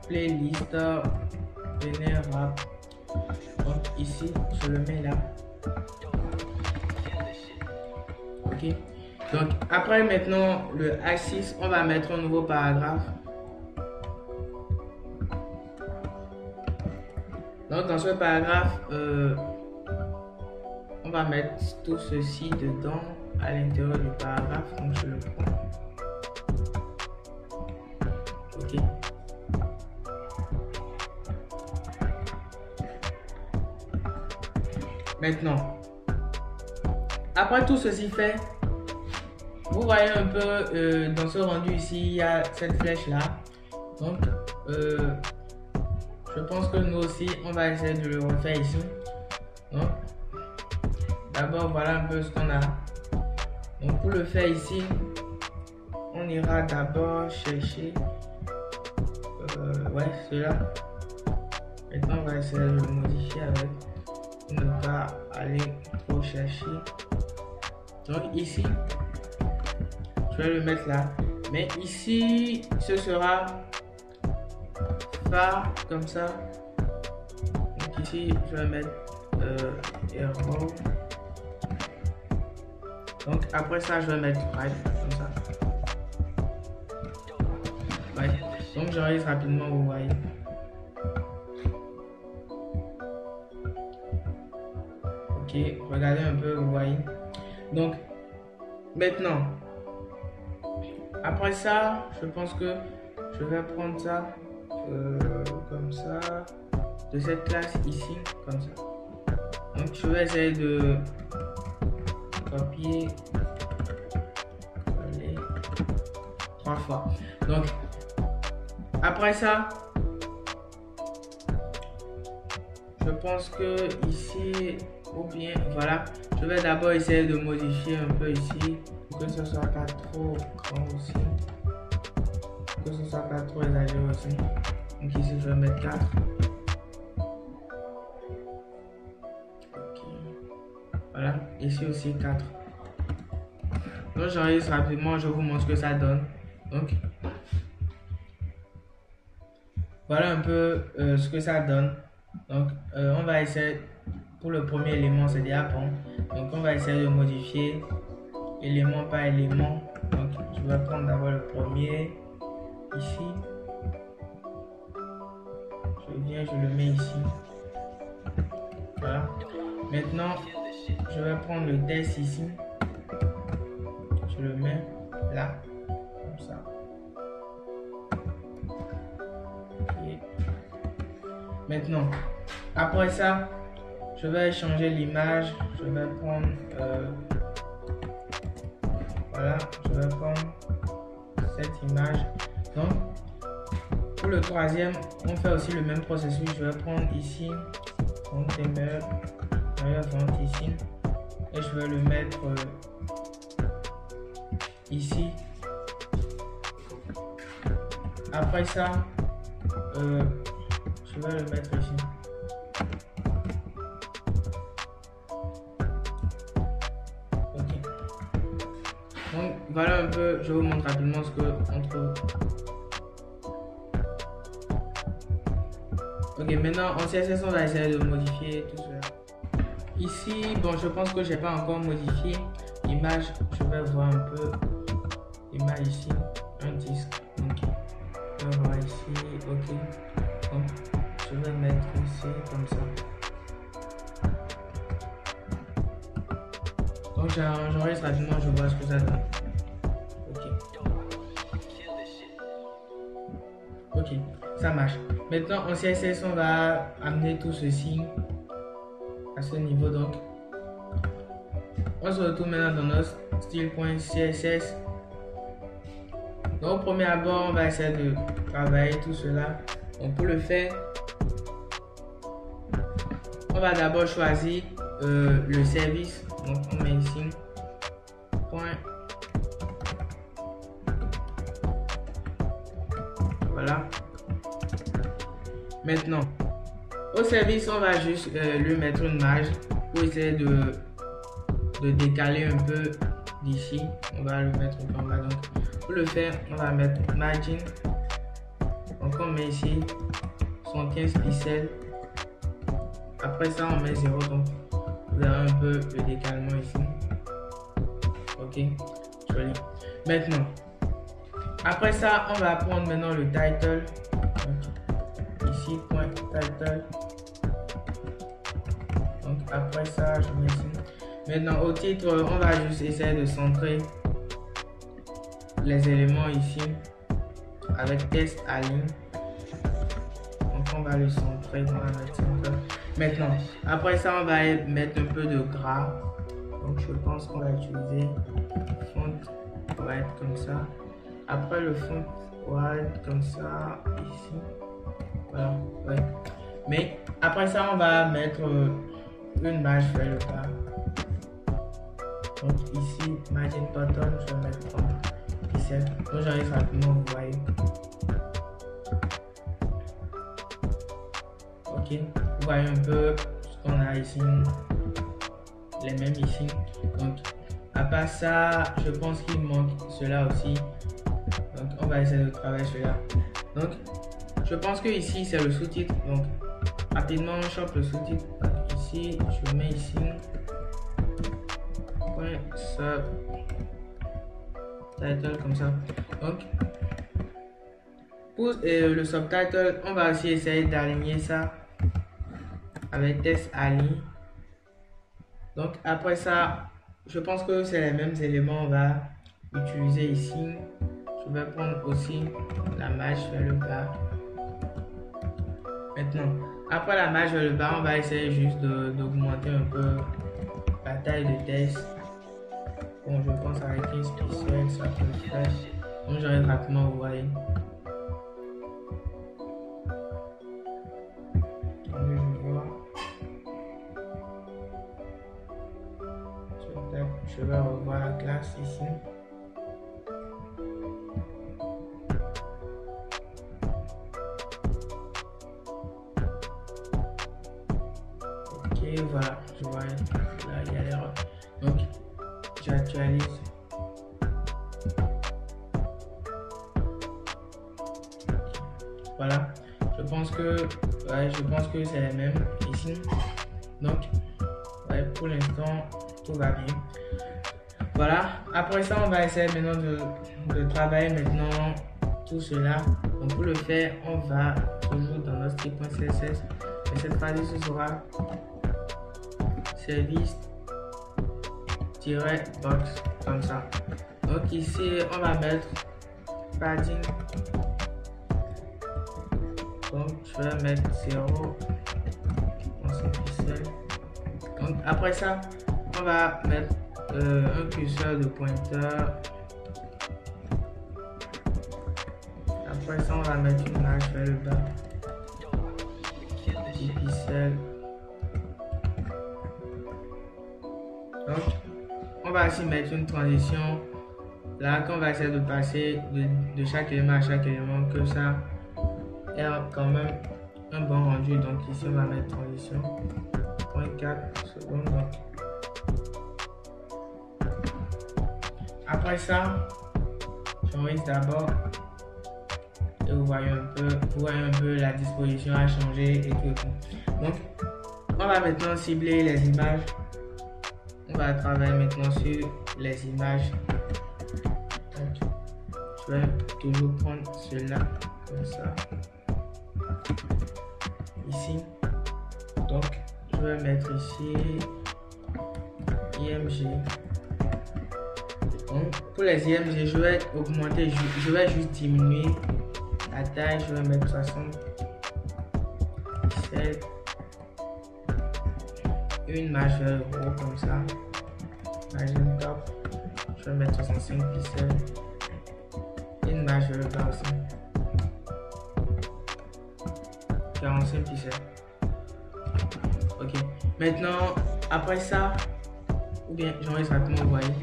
Speaker 1: Playlist Vénérable. Donc ici, je le mets là. Ok. Donc après maintenant le H6, on va mettre un nouveau paragraphe. Donc dans ce paragraphe, on va mettre tout ceci dedans à l'intérieur du paragraphe. Donc je le prends. Ok. Maintenant, après tout ceci fait, vous voyez un peu dans ce rendu ici, il y a cette flèche là. Donc, je pense que nous aussi, on va essayer de le refaire ici. Donc, d'abord, voilà un peu ce qu'on a. Donc, pour le faire ici, on ira d'abord chercher cela. Maintenant, on va essayer de le modifier avec. Ne pas aller trop chercher. Donc ici, je vais le mettre là. Mais ici, ce sera phare comme ça. Donc ici, je vais mettre error. Donc après ça, je vais mettre right comme ça. Ouais. Donc j'enregistre rapidement, vous voyez. Ok, regardez un peu, vous voyez. Donc maintenant, après ça, je pense que je vais prendre ça comme ça, de cette classe ici, comme ça. Donc je vais essayer de copier, coller 3 fois. Donc après ça, je pense que ici, ou bien voilà, je vais d'abord essayer de modifier un peu ici pour que ce soit pas trop grand aussi, pour que ce soit pas trop exagéré aussi. Donc ici je vais mettre 4. Okay. Voilà, ici aussi 4. Donc j'enregistre rapidement, je vous montre ce que ça donne. Donc voilà un peu ce que ça donne. Donc on va essayer. Pour le premier élément, c'est déjà bon. Donc on va essayer de modifier élément par élément. Donc je vais prendre d'abord le premier ici. Je viens, je le mets ici. Voilà. Maintenant, je vais prendre le test ici. Je le mets là, comme ça. Okay. Maintenant, après ça, je vais changer l'image. Je vais prendre voilà, je vais prendre cette image. Donc pour le troisième, on fait aussi le même processus. Je vais prendre ici container ici et je vais le mettre ici. Après ça, je vais le mettre ici. Donc voilà un peu, je vous montre rapidement ce que on trouve. Ok, maintenant en CSS, on va essayer de modifier tout cela. Ici, bon, je pense que j'ai pas encore modifié l'image. Je vais voir un peu l'image ici, un disque. Ok, je vais voir ici. Ok, donc je vais mettre ici comme ça. Donc j'enregistre rapidement, je vois ce que ça donne. Ok. Ok, ça marche. Maintenant en CSS, on va amener tout ceci à ce niveau. Donc on se retrouve maintenant dans notre style.css. Donc au premier abord, on va essayer de travailler tout cela. On peut le faire. On va d'abord choisir le service. Donc on met ici point. Voilà. Maintenant, au service, on va juste lui mettre une marge pour essayer de décaler un peu d'ici. On va le mettre un peu en bas. Donc, pour le faire, on va mettre margin. Donc, on met ici 115 pixels. Après ça, on met 0. Donc, vous avez un peu le décalement ici. Ok, joli. Maintenant, après ça, on va prendre maintenant le title. Donc, ici, point title. Donc, après ça, je mets ici. Maintenant, au titre, on va juste essayer de centrer les éléments ici avec test align. Donc, on va le centrer dans la centre. Maintenant, après ça, on va mettre un peu de gras. Donc, je pense qu'on va utiliser font white comme ça. Après, le font white comme ça ici. Voilà, ouais. Mais après ça, on va mettre une marge vers le bas. Donc ici, margin button, je vais mettre 30 pixels. Donc j'arrive rapidement, vous voyez. Ok, vous voyez un peu ce qu'on a ici, les mêmes ici. Donc à part ça, je pense qu'il manque cela aussi. Donc on va essayer de travailler cela. Donc je pense que ici c'est le sous-titre. Donc rapidement on chope le sous-titre. Ici, je mets ici. Sub title comme ça. Donc pour le subtitle, on va aussi essayer d'aligner ça avec test align. Donc après ça, je pense que c'est les mêmes éléments. On va utiliser ici. Je vais prendre aussi la marge vers le bas. Maintenant, après la marge vers le bas, on va essayer juste d'augmenter un peu la taille de test. Bon, je pense avec 15 pixels, ça peut le faire. Donc j'arrive rapidement, vous voyez. Je vais revoir la classe ici. Ok, voilà, je vois là il y a l'erreur. Donc j'actualise. Voilà, je pense que c'est les mêmes ici. Donc ouais, pour l'instant tout va bien. Voilà, après ça on va essayer maintenant de travailler maintenant tout cela. Donc pour le faire, on va toujours dans notre style.css, mais cette fois-ci ce sera service-box comme ça. Donc ici on va mettre padding. Donc je vais mettre 0 pixels. Donc après ça on va mettre un curseur de pointeur. Après ça on va mettre une marge vers le bas, 10 pixels. Donc on va aussi mettre une transition là qu'on va essayer de passer de chaque élément à chaque élément, que ça ait quand même un bon rendu. Donc ici on va mettre transition 0.4 secondes. Donc après ça, j'enregistre d'abord et vous voyez un peu la disposition a changé et tout. Donc, on va maintenant cibler les images. On va travailler maintenant sur les images. Donc, je vais toujours prendre cela comme ça. Ici. Donc, je vais mettre ici IMG. Donc, pour les IMG, je vais augmenter, je vais juste diminuer la taille. Je vais mettre 60 pixels. Une image vers le haut comme ça. Margin top. Je vais mettre 65 pixels. Une image vers le bas aussi. 45 pixels. Ok. Maintenant, après ça, ou bien genre exactement, vous voyez.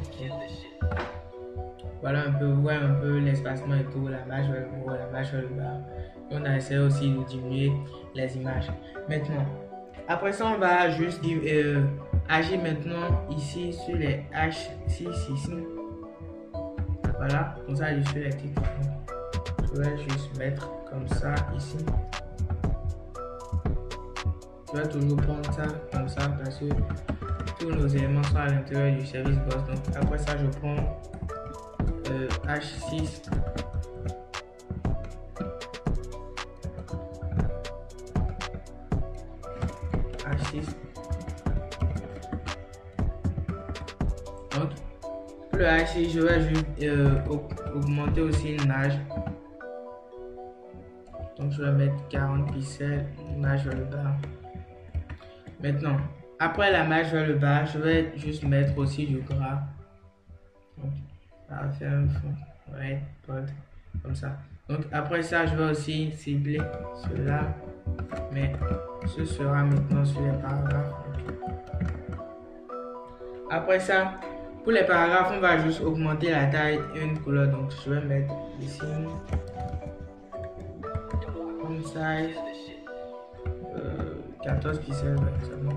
Speaker 1: Voilà un peu, vous voyez un peu l'espacement et tout, la marge vers le haut, la marge vers le bas. Et on a essayé aussi de diminuer les images. Maintenant, après ça, on va juste agir maintenant ici sur les H6 ici. Voilà, comme ça, je suis les titres. Je vais juste mettre comme ça ici. Je vais toujours prendre ça comme ça parce que tous nos éléments sont à l'intérieur du service boss. Donc après ça, je prends H6. Donc, pour le H6, je vais juste augmenter aussi une nage. Donc, je vais mettre 40 pixels, nage vers le bas. Maintenant, après la marge vers le bas, je vais juste mettre aussi du gras. Donc, on va faire un fond, ouais, comme ça. Donc, après ça, je vais aussi cibler cela, mais ce sera maintenant sur les paragraphes. Après ça, pour les paragraphes, on va juste augmenter la taille et une couleur. Donc, je vais mettre ici font size 14 pixels, c'est bon.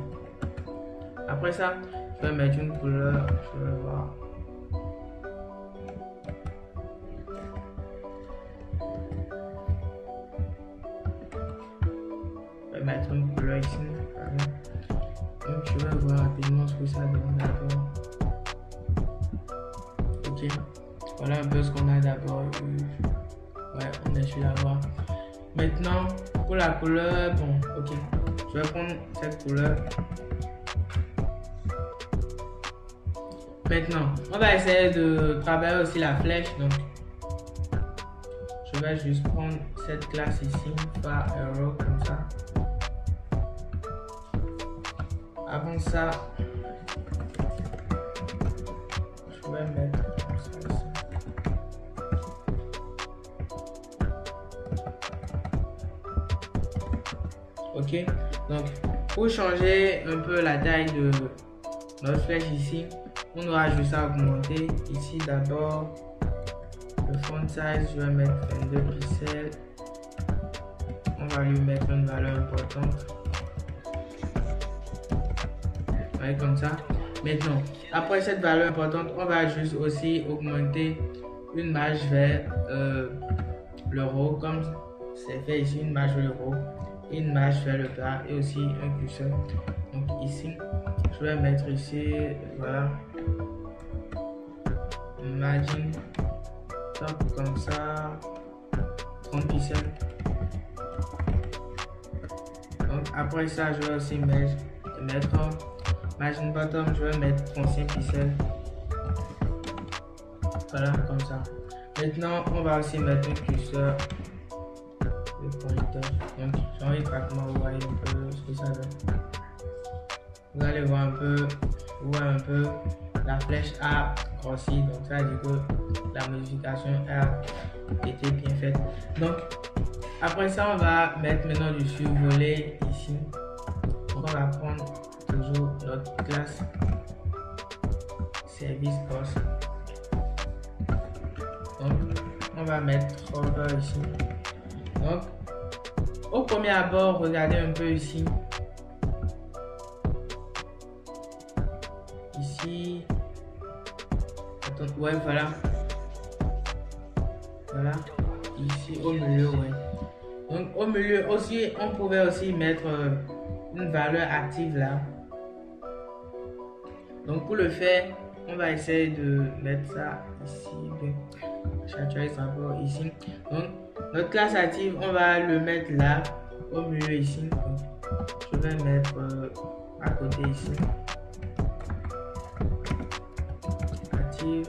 Speaker 1: Après ça, je vais mettre une couleur, je vais voir. Je vais mettre une couleur ici. Donc je vais voir rapidement ce que ça donne d'abord. Ok, voilà un peu ce qu'on a d'abord. Ouais, on est sur la voie. Maintenant, pour la couleur, bon, ok. Je vais prendre cette couleur. Maintenant, on va essayer de travailler aussi la flèche. Donc, je vais juste prendre cette classe ici, par arrow comme ça. Avant ça, je vais mettre comme ça ici. Ok, donc pour changer un peu la taille de notre flèche ici, on aura juste à augmenter ici d'abord le font size. Je vais mettre 22 pixels. On va lui mettre une valeur importante. Ouais, comme ça. Maintenant, après cette valeur importante, on va juste aussi augmenter une marge vers le haut, comme c'est fait ici, une marge vers le haut, une marge vers le bas et aussi un curseur. Donc ici, je vais mettre ici, voilà, margin top comme ça, 30 pixels. Donc après ça, je vais aussi mettre margin bottom, je vais mettre 35 pixels. Voilà, comme ça. Maintenant, on va aussi mettre un curseur, le pointeur. Donc, j'enlève pratiquement, vous voyez un peu ce que ça donne. Vous allez voir un peu, la flèche a grossi, donc ça veut dire que la modification a été bien faite. Donc, après ça, on va mettre maintenant du survolé ici. Donc, on va prendre toujours notre classe service boss. Donc, on va mettre hover ici. Donc, au premier abord, regardez un peu ici. Ici. Attends, ouais, voilà. Voilà. ici au milieu, ouais. Donc au milieu aussi, on pouvait aussi mettre une valeur active là. Donc pour le faire, on va essayer de mettre ça ici. J'actualise d'abord ici. Donc notre classe active, on va le mettre là, au milieu ici. Donc, je vais mettre à côté ici. Active,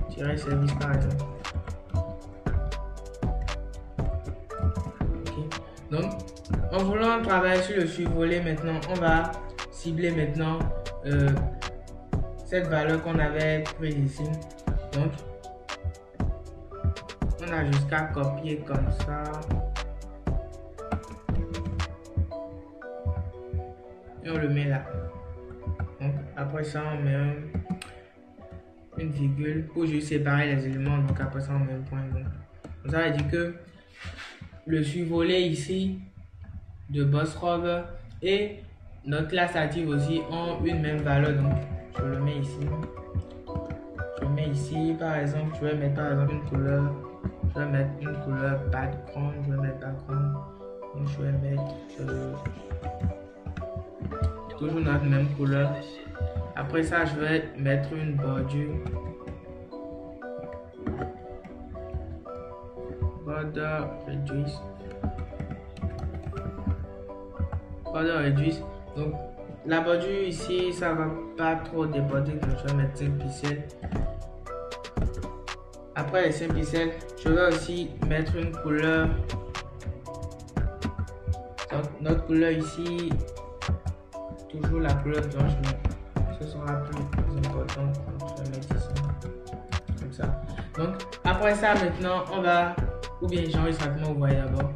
Speaker 1: tirer service par exemple. Okay. Donc, en voulant travailler sur le survolé maintenant, on va cibler maintenant cette valeur qu'on avait prise ici. Donc, on a jusqu'à copier comme ça. Et on le met là. Donc, après ça, on met une virgule pour juste séparer les éléments. Donc, après ça, on met un point. Donc, ça veut dire que le survolé ici de Bossrov et notre classe active aussi ont une même valeur. Donc, je le mets ici. Je mets ici, par exemple, je vais mettre par exemple une couleur. Je vais mettre une couleur background. Je vais mettre background. Donc, je vais mettre toujours notre même couleur. Après ça, je vais mettre une bordure. Border reduce. Border reduce. Donc, la bordure ici, ça va pas trop déborder. Donc, je vais mettre 5 pixels. Après les 5 pixels, je vais aussi mettre une couleur. Donc, notre couleur ici, toujours la couleur blanche, mais ce sera plus important. Donc, je vais mettre ici, comme ça. Donc, après ça, maintenant, on va, ou bien j'enregistre rapidement, vous voyez d'abord.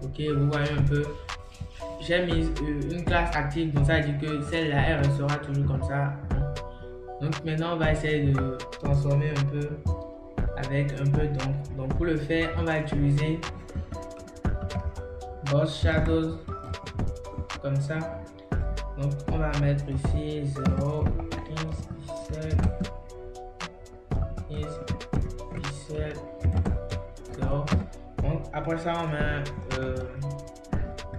Speaker 1: Ok, vous voyez un peu. J'ai mis une classe active, donc ça veut dire que celle-là, elle restera toujours comme ça. Donc maintenant, on va essayer de transformer un peu avec un peu d'ombre. Donc pour le faire, on va utiliser Boss Shadows comme ça. Donc on va mettre ici 0, 15 pixels, 15 pixels, 0. Donc après ça, on met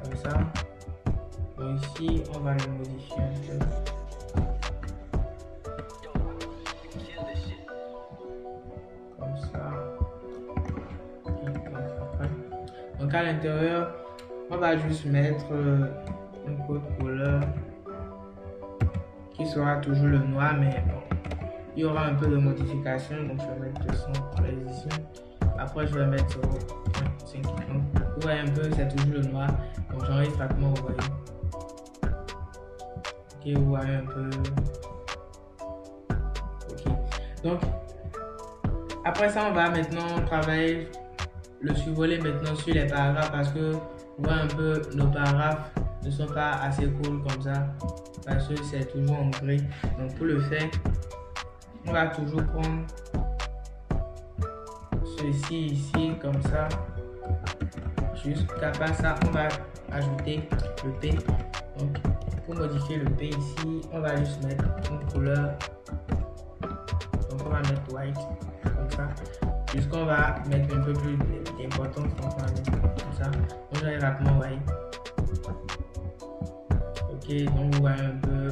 Speaker 1: comme ça. Donc ici, on va le modifier un peu. Donc à l'intérieur, on va juste mettre une code couleur qui sera toujours le noir, mais bon, il y aura un peu de modification. Donc je vais mettre 213 ici. Après je vais mettre 0.5. Donc vous voyez un peu, c'est toujours le noir. Donc j'enregistre rapidement, vous voyez. Ok, vous voyez un peu. Ok. Donc après ça, on va maintenant travailler le survolé maintenant sur les paragraphes parce que on voit un peu nos paragraphes ne sont pas assez cool comme ça parce que c'est toujours en gris. Donc pour le faire, on va toujours prendre ceci ici comme ça. Jusqu'à ça, on va ajouter le P. Donc pour modifier le P ici, on va juste mettre une couleur. Donc on va mettre white comme ça. Jusqu'on va mettre un peu plus d'importance, donc on va mettre comme ça. Donc j'arrive rapidement, vous voyez. Ok, donc vous voyez un peu.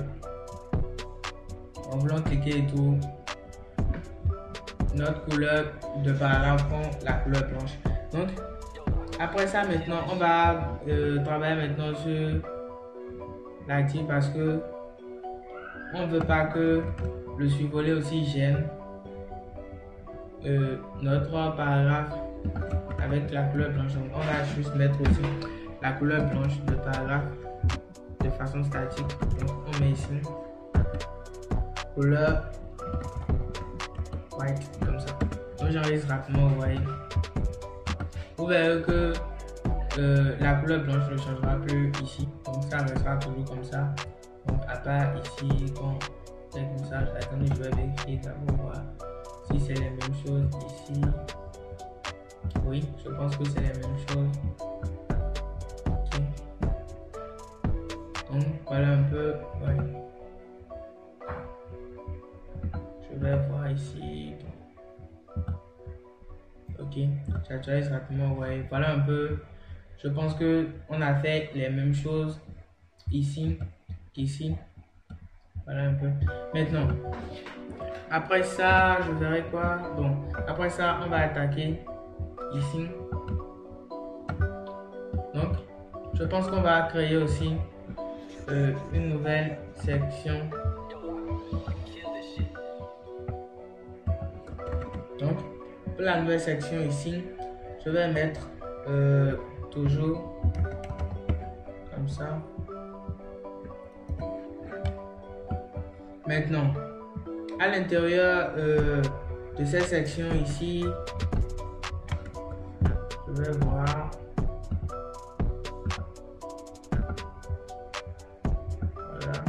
Speaker 1: En voulant cliquer et tout, notre couleur de paragraphe prend la couleur blanche. Donc après ça, maintenant, on va travailler maintenant sur l'active parce que on ne veut pas que le survolé aussi gêne notre paragraphe avec la couleur blanche. Donc on va juste mettre aussi la couleur blanche de paragraphe de façon statique. Donc on met ici couleur white comme ça. Donc j'enregistre rapidement, vous voyez. Vous verrez que la couleur blanche ne changera plus ici. Donc ça restera toujours comme ça. Donc à part ici quand c'est comme ça, attendez, je vais vérifier d'abord voir si c'est les mêmes choses ici. Oui, je pense que c'est les mêmes choses. Okay. Donc voilà un peu. Ouais. Je vais voir ici. Donc, j'actualise rapidement. Ouais, voilà un peu. Je pense que on a fait les mêmes choses ici qu'ici. Voilà un peu. Maintenant, après ça, je verrai quoi. Bon, après ça, on va attaquer ici. Donc, je pense qu'on va créer aussi une nouvelle section. Donc, pour la nouvelle section ici, je vais mettre toujours comme ça. Maintenant, à l'intérieur de cette section ici, je vais voir. Voilà.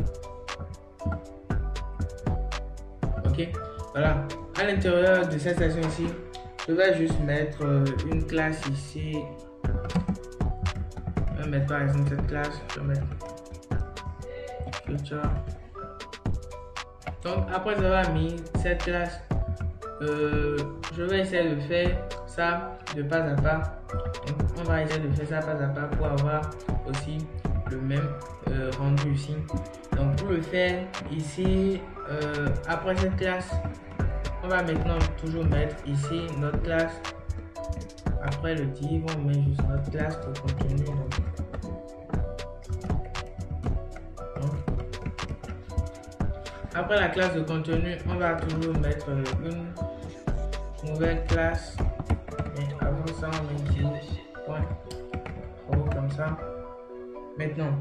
Speaker 1: Ok, voilà. À l'intérieur de cette section ici, je vais juste mettre une classe ici. Je vais mettre par exemple cette classe. Je vais mettre future. Donc après avoir mis cette classe, je vais essayer de faire ça de pas à pas. Donc, on va essayer de faire ça pas à pas pour avoir aussi le même rendu ici. Donc pour le faire ici, après cette classe, on va maintenant toujours mettre ici notre classe. Après le div, on met juste notre classe de contenu. Après la classe de contenu, on va toujours mettre une nouvelle classe. Et avant ça, on met div point comme ça. Maintenant,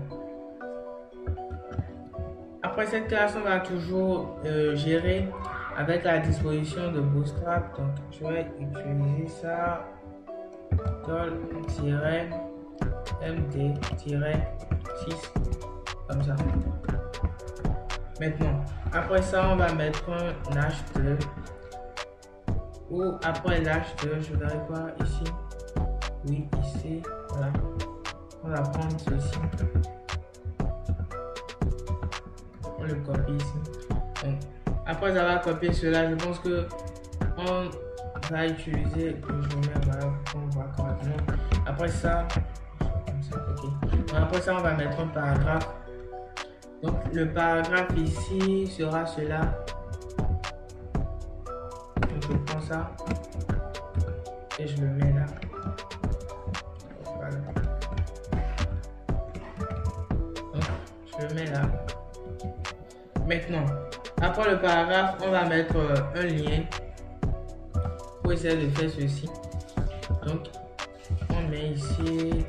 Speaker 1: après cette classe, on va toujours gérer avec la disposition de Bootstrap. Donc, je vais utiliser ça. md-6 comme ça. Maintenant, après ça, on va mettre un h2 ou après l'h2, je verrai quoi ici. Oui, ici, voilà. On va prendre ceci. On le copie ici. Donc, après avoir copié cela, je pense que on va utiliser je mets voilà pour qu'on voit correctement. Après ça, comme ça, ok. Donc, après ça, on va mettre un paragraphe. Donc le paragraphe ici sera cela. Donc je prends ça et je le mets là. Voilà. Donc je le mets là. Maintenant, après le paragraphe, on va mettre un lien pour essayer de faire ceci. Donc on met ici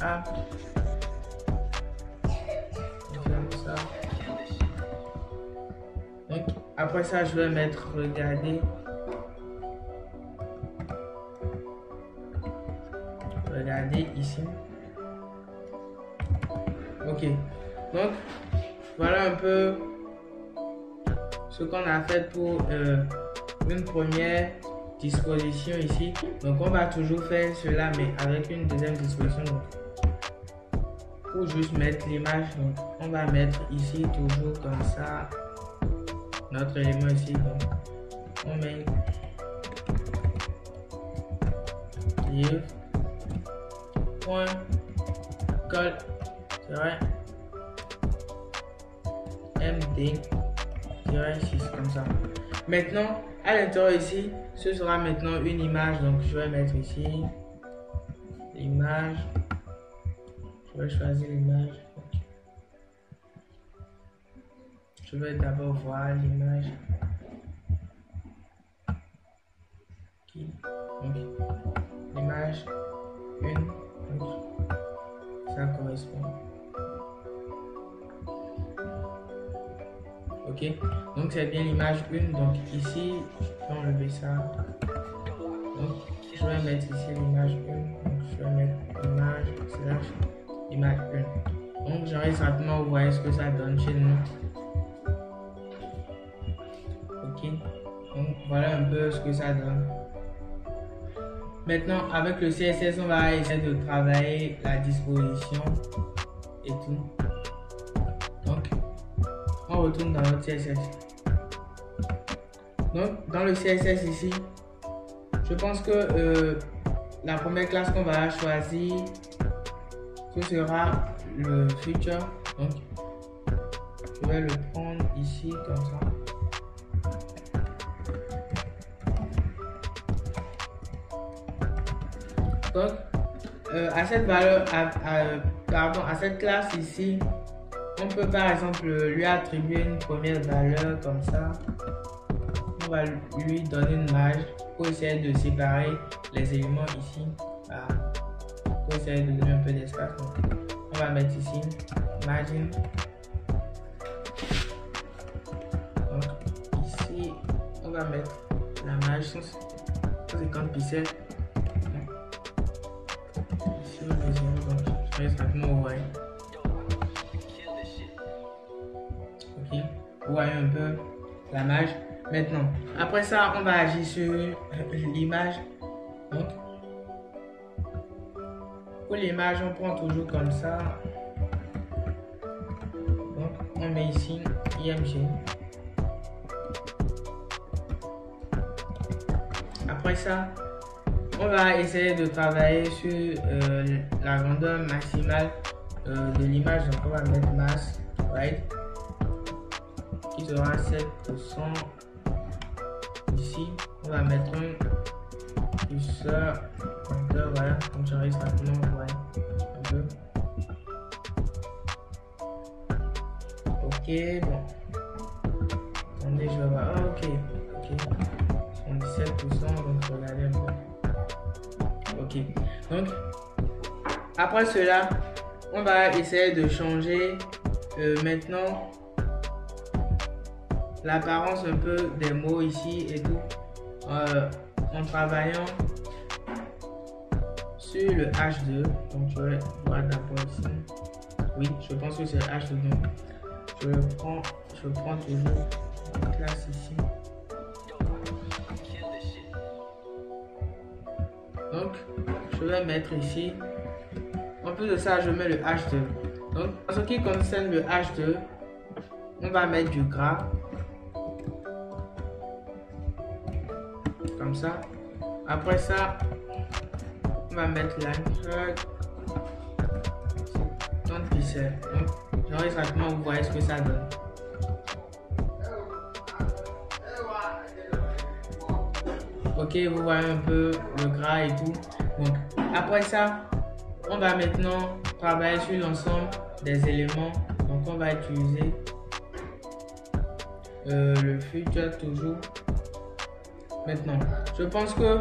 Speaker 1: A. Donc, après ça, je vais mettre regarder. Regardez ici. Ok. Donc, voilà un peu ce qu'on a fait pour une première disposition ici. Donc, on va toujours faire cela, mais avec une deuxième disposition. Donc, pour juste mettre l'image, donc on va mettre ici toujours comme ça notre élément ici. Donc on met div point col md-6 comme ça. Maintenant à l'intérieur ici, ce sera maintenant une image. Donc je vais mettre ici l'image. Je vais choisir l'image. Je vais d'abord voir l'image. Okay. L'image 1. Donc, ça correspond. Ok. Donc c'est bien l'image 1. Donc ici, je peux enlever ça. Donc je vais mettre ici l'image 1. Donc je vais mettre image / image 1. Donc j'arrive rapidement, vous voyez ce que ça donne chez nous. Ok, donc voilà un peu ce que ça donne. Maintenant avec le CSS, on va essayer de travailler la disposition et tout. Donc on retourne dans notre CSS. Donc dans le CSS ici, je pense que la première classe qu'on va choisir, ce sera le future. Donc, je vais le prendre ici comme ça. Donc, à cette valeur, à cette classe ici, on peut par exemple lui attribuer une première valeur comme ça. On va lui donner une marge pour essayer de séparer les éléments ici. Voilà. Pour essayer de donner un peu d'espace. On va mettre ici margin. Donc ici, on va mettre la marge 150 pixels. Ici, on met 0, donc je reste rapidement au voyez. Ok, vous voyez un peu la marge. Maintenant, après ça, on va agir sur l'image. Donc, pour l'image, on prend toujours comme ça. Donc, on met ici IMG. Après ça, on va essayer de travailler sur la grandeur maximale de l'image. Donc, on va mettre masse, right, qui sera 7%. Ici, on va mettre un curseur pointeur, voilà, comme j'arrive rapidement, vous voyez un peu. Ok, bon. Attendez, je vais voir. Ah, ok, 17%, donc regardez un peu. Ok, donc après cela, on va essayer de changer maintenant l'apparence un peu des mots ici et tout en travaillant sur le H2. Donc je vais voir d'abord ici. Oui, je pense que c'est le H2. Donc je prends toujours la classe ici. Donc je vais mettre ici. En plus de ça, je mets le H2. Donc en ce qui concerne le H2, on va mettre du gras. Comme ça. Après ça, on va mettre l'angle 30 pixels. Donc, j'arrive rapidement, vous voyez ce que ça donne. Ok, vous voyez un peu le gras et tout. Donc, après ça, on va maintenant travailler sur l'ensemble des éléments. Donc, on va utiliser le future toujours. Maintenant, je pense que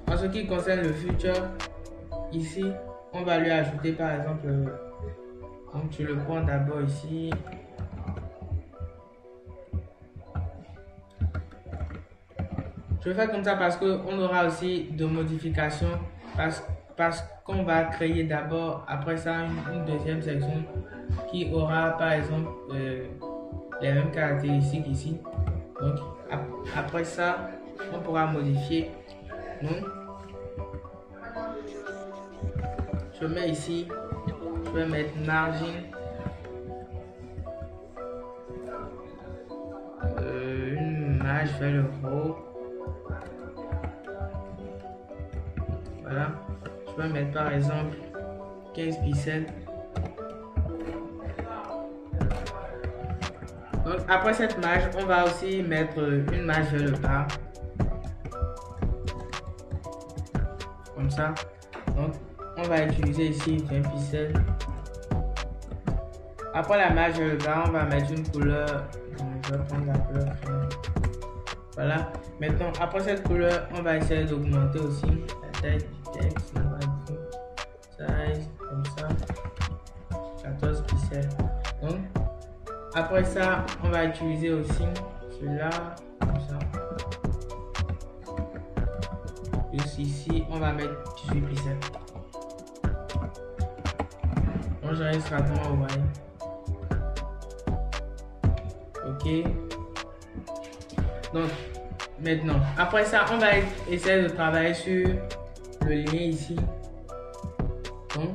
Speaker 1: en ce qui concerne le future, ici, on va lui ajouter par exemple, donc je le prends d'abord ici. Je vais faire comme ça parce qu'on aura aussi de modifications, parce qu'on va créer d'abord, après ça, une deuxième section qui aura par exemple les mêmes caractéristiques ici. Donc, après ça, on pourra modifier. Donc, je mets ici, je vais mettre margin une marge vers le haut. Voilà, je vais mettre par exemple 15 pixels. Donc après cette marge, on va aussi mettre une marge vers le bas. Comme ça. Donc on va utiliser ici 20 pixels. Après la marge vers le bas, on va mettre une couleur. Je vais prendre la couleur crème. Voilà. Maintenant, après cette couleur, on va essayer d'augmenter aussi la taille du texte. On va dire size comme ça. 14 pixels. Donc après ça, on va utiliser aussi celui-là, comme ça. Juste ici, on va mettre 18 pixels. Donc, je reste rapidement, vous voyez. Ok. Donc, maintenant, après ça, on va essayer de travailler sur le lien ici. Donc,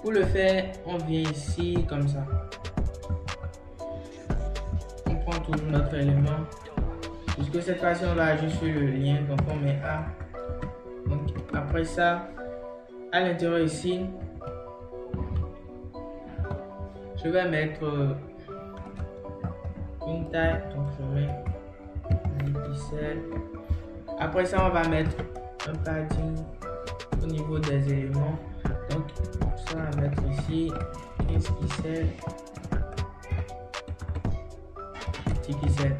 Speaker 1: pour le faire, on vient ici, comme ça. Toujours notre élément, puisque cette fois-ci on va ajouter sur le lien, donc on met A. Donc après ça, à l'intérieur ici, je vais mettre une taille, donc je mets 10 pixels. Après ça, on va mettre un padding au niveau des éléments. Donc, ça va mettre ici 15 pixels, 10 pixels.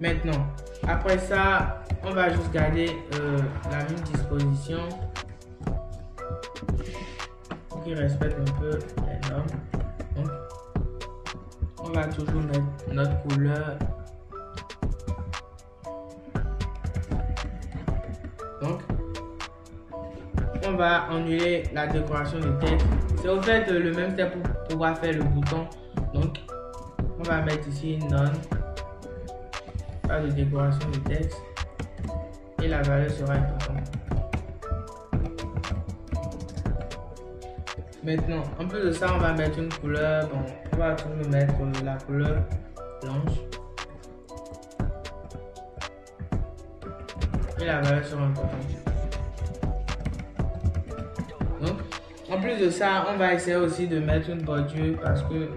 Speaker 1: Maintenant, après ça, on va juste garder la même disposition pour qu'il respecte un peu les normes. Donc, on va toujours mettre notre couleur. Donc, on va annuler la décoration du texte. C'est au fait le même step pour pouvoir faire le bouton. Donc, on va mettre ici none, pas de décoration du texte, et la valeur sera importante. Maintenant, en plus de ça, on va mettre une couleur. Bon, on va toujours mettre la couleur blanche. Et la valeur sera importante. Donc, en plus de ça, on va essayer aussi de mettre une bordure parce que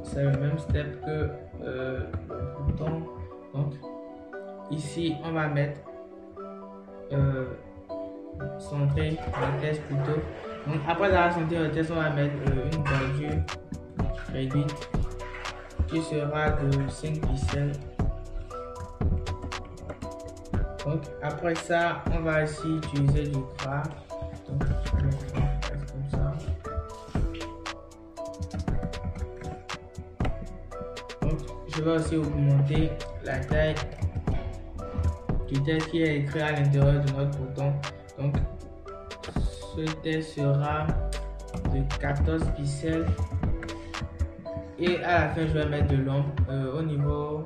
Speaker 1: c'est le même step que le bouton. Donc, ici, on va mettre centrer le texte plutôt. Donc, après avoir centré le texte, on va mettre une bordure réduite qui sera de 5 pixels. Donc, après ça, on va ici utiliser du gras. Donc, je vais faire comme ça. Donc, je vais aussi augmenter la taille du texte qui est écrit à l'intérieur de notre bouton. Donc, ce texte sera de 14 pixels. Et à la fin, je vais mettre de l'ombre au niveau.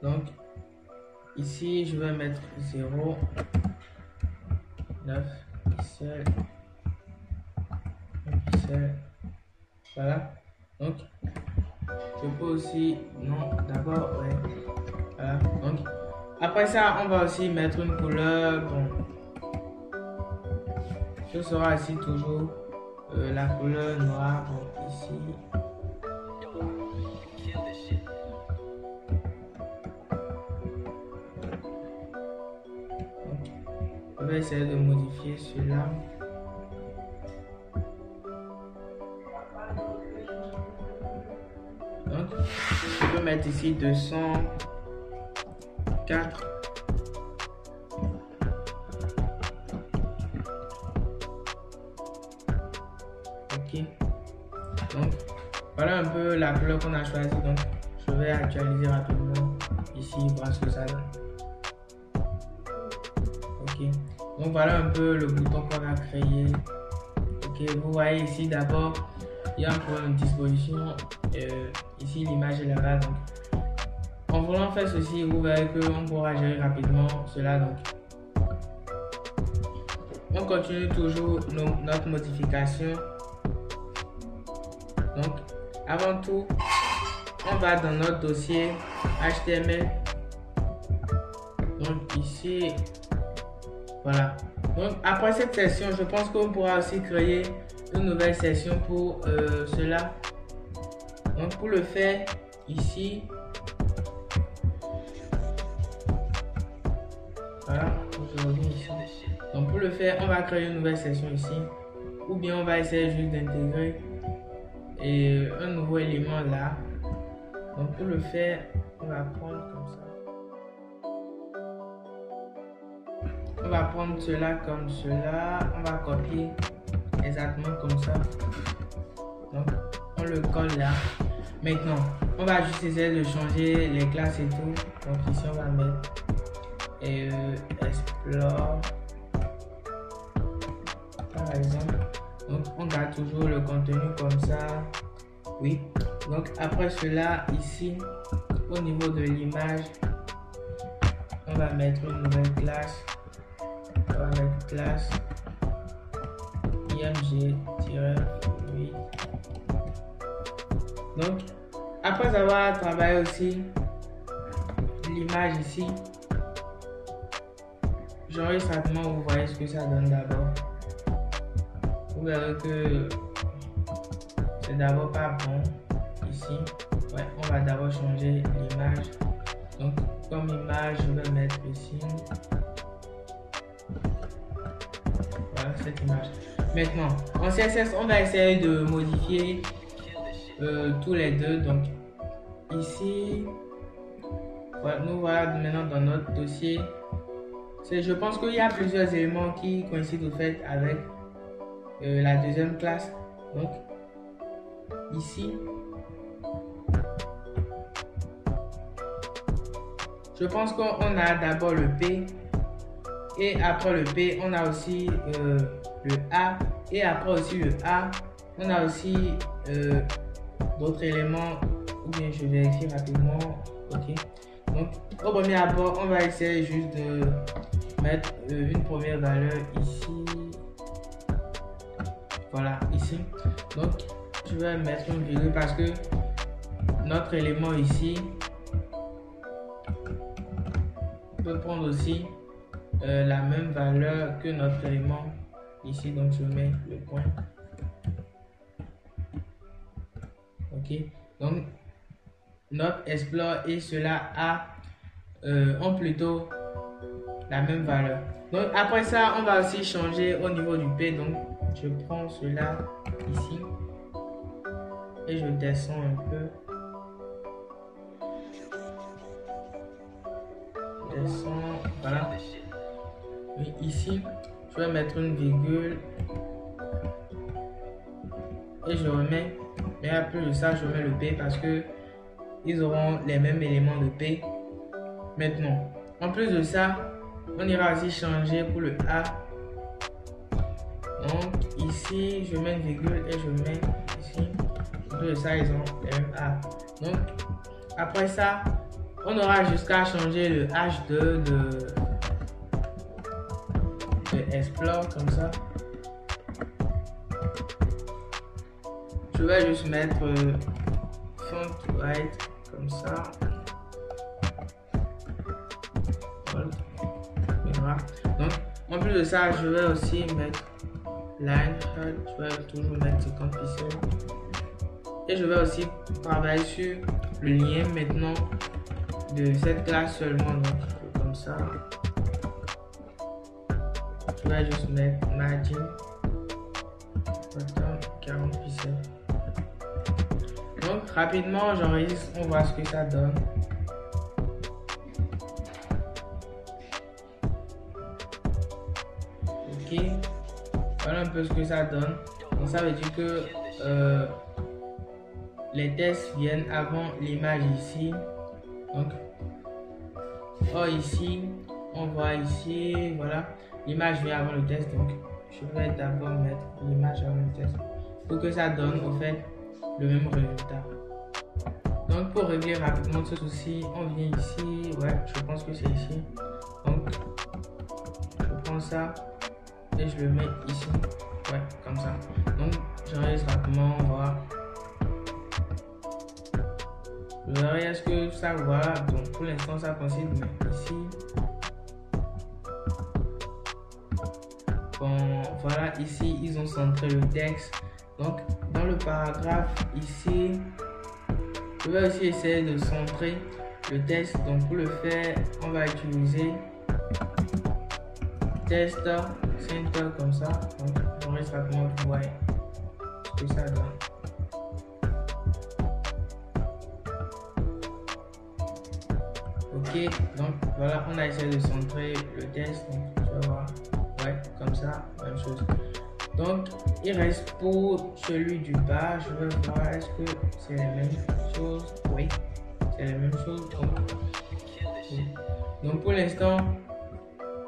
Speaker 1: Donc, ici, je vais mettre 0, 9 pixels, 1 pixel. Voilà. Donc, je peux aussi. Non, d'abord, ouais. Voilà. Donc, après ça, on va aussi mettre une couleur. Bon, ce sera ici toujours la couleur noire. Bon, ici. Je vais essayer de modifier cela. Donc, je peux mettre ici 204. Ok. Donc, voilà un peu la couleur qu'on a choisie. Donc, je vais actualiser rapidement ici, voir ce que ça donne. Ok. Donc voilà un peu le bouton qu'on a créé. Ok, vous voyez ici d'abord, il y a un problème de disposition. Ici, l'image est là-bas. Donc, en voulant faire ceci, vous verrez qu'on pourra gérer rapidement cela. Donc, on continue toujours notre modification. Donc, avant tout, on va dans notre dossier HTML. Donc, ici. Voilà. Donc après cette session, je pense qu'on pourra aussi créer une nouvelle session pour cela. Donc pour le faire, ici, voilà, ici. Donc pour le faire, on va créer une nouvelle session ici, ou bien on va essayer juste d'intégrer un nouveau élément là. Donc pour le faire, on va prendre comme ça. On va prendre cela comme cela, on va copier exactement comme ça. Donc, on le colle là. Maintenant, on va juste essayer de changer les classes et tout. Donc ici, on va mettre Explore, par exemple. Donc, on garde toujours le contenu comme ça. Oui. Donc, après cela, ici, au niveau de l'image, on va mettre une nouvelle classe. On va mettre classe img-8. Donc, après avoir travaillé aussi l'image ici, j'enregistre rapidement, vous voyez ce que ça donne d'abord. Vous verrez que c'est d'abord pas bon ici. Ouais, on va d'abord changer l'image. Donc, comme image, je vais mettre ici. Voilà cette image. Maintenant, en CSS, on va essayer de modifier tous les deux. Donc, ici, voilà, nous voilà maintenant dans notre dossier. Je pense qu'il y a plusieurs éléments qui coïncident au fait avec la deuxième classe. Donc, ici, je pense qu'on a d'abord le P et après le P, on a aussi le A et après aussi le A, on a aussi d'autres éléments, ou bien je vérifie rapidement. Ok, donc au premier abord, on va essayer juste de mettre une première valeur ici. Voilà, ici. Donc, je vais mettre une virgule parce que notre élément ici peut prendre aussi la même valeur que notre élément ici. Donc, je mets le point. Ok. Donc, notre explore et cela ont plutôt la même valeur. Donc, après ça, on va aussi changer au niveau du P. Donc, je prends cela ici et je descends un peu. Voilà. Et ici, je vais mettre une virgule et je remets. Mais à plus de ça, je mets le P parce que ils auront les mêmes éléments de P. Maintenant, en plus de ça, on ira aussi changer pour le A. Donc ici, je mets une virgule et je mets ici. En plus de ça, ils ont les mêmes A. Donc après ça, on aura jusqu'à changer le H2 de Explore comme ça. Je vais juste mettre font white comme ça. Voilà. Donc en plus de ça, je vais aussi mettre line, je vais toujours mettre 50 pixels. Et je vais aussi travailler sur le lien maintenant de cette classe seulement. Donc comme ça. Je vais juste mettre margin 40 pixels. Donc rapidement j'enregistre, on voit ce que ça donne. Ok, voilà un peu ce que ça donne. Donc ça veut dire que les tests viennent avant l'image ici. Donc ici on voit ici, voilà, l'image vient avant le test. Donc je vais d'abord mettre l'image avant le test pour que ça donne au fait le même résultat. Donc pour régler rapidement ce souci, on vient ici, ouais, je pense que c'est ici. Donc je prends ça et je le mets ici, ouais, comme ça. Donc j'enregistre rapidement, on va. Vous verrez, est-ce que ça, voilà, donc pour l'instant ça coïncide, mais ici, bon, voilà, ici ils ont centré le texte. Donc dans le paragraphe ici, je vais aussi essayer de centrer le texte. Donc pour le faire, on va utiliser test center comme ça. Donc on reste rapidement pour voir ce que ça donne. Ok, donc voilà, on a essayé de centrer le texte. Donc je vais voir, ouais, comme ça, même chose. Donc il reste pour celui du bas, je vais voir est-ce que c'est la même chose. Oui, c'est la même chose. Donc pour l'instant,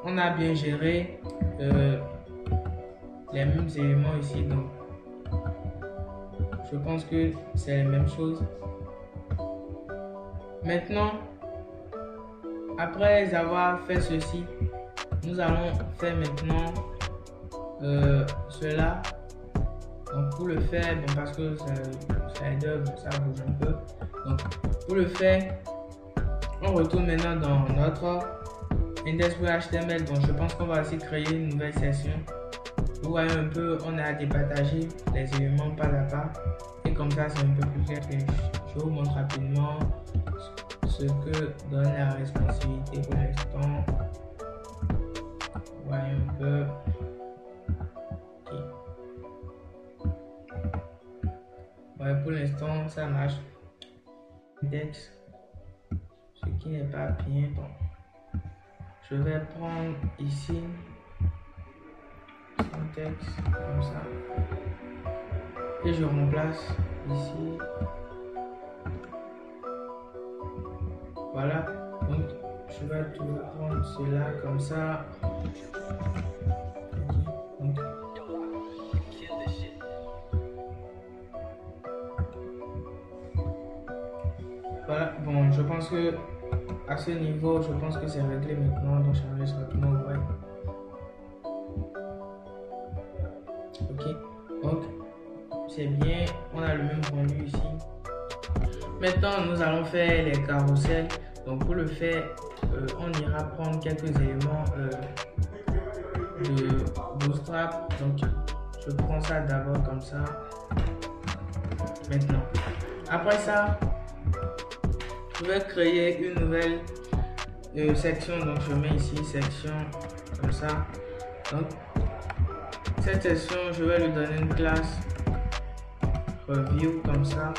Speaker 1: on a bien géré les mêmes éléments ici. Donc je pense que c'est la même chose. Maintenant, après avoir fait ceci, nous allons faire maintenant cela. Donc pour le faire, bon, parce que ça bouge un peu. Donc pour le faire, on retourne maintenant dans notre index.html. Donc je pense qu'on va aussi créer une nouvelle section. Vous voyez un peu, on a départagé les éléments pas à pas. Et comme ça, c'est un peu plus clair. Je vous montre rapidement ce que donne la responsabilité pour l'instant. Vous voyez un peu. Okay. Ouais, pour l'instant, ça marche. Index, ce qui n'est pas bien. Donc, je vais prendre ici un texte comme ça et je remplace ici. Voilà, donc je vais tout prendre cela comme ça. Donc, voilà, bon, je pense que à ce niveau, je pense que c'est réglé maintenant. Donc, j'enregistre rapidement. Ouais. Ok, donc c'est bien, on a le même rendu ici. Maintenant, nous allons faire les carousels. Donc, pour le faire, on ira prendre quelques éléments de Bootstrap. Donc, je prends ça d'abord comme ça. Maintenant, après ça, je vais créer une nouvelle section. Donc, je mets ici section comme ça. Donc, cette section, je vais lui donner une classe review comme ça.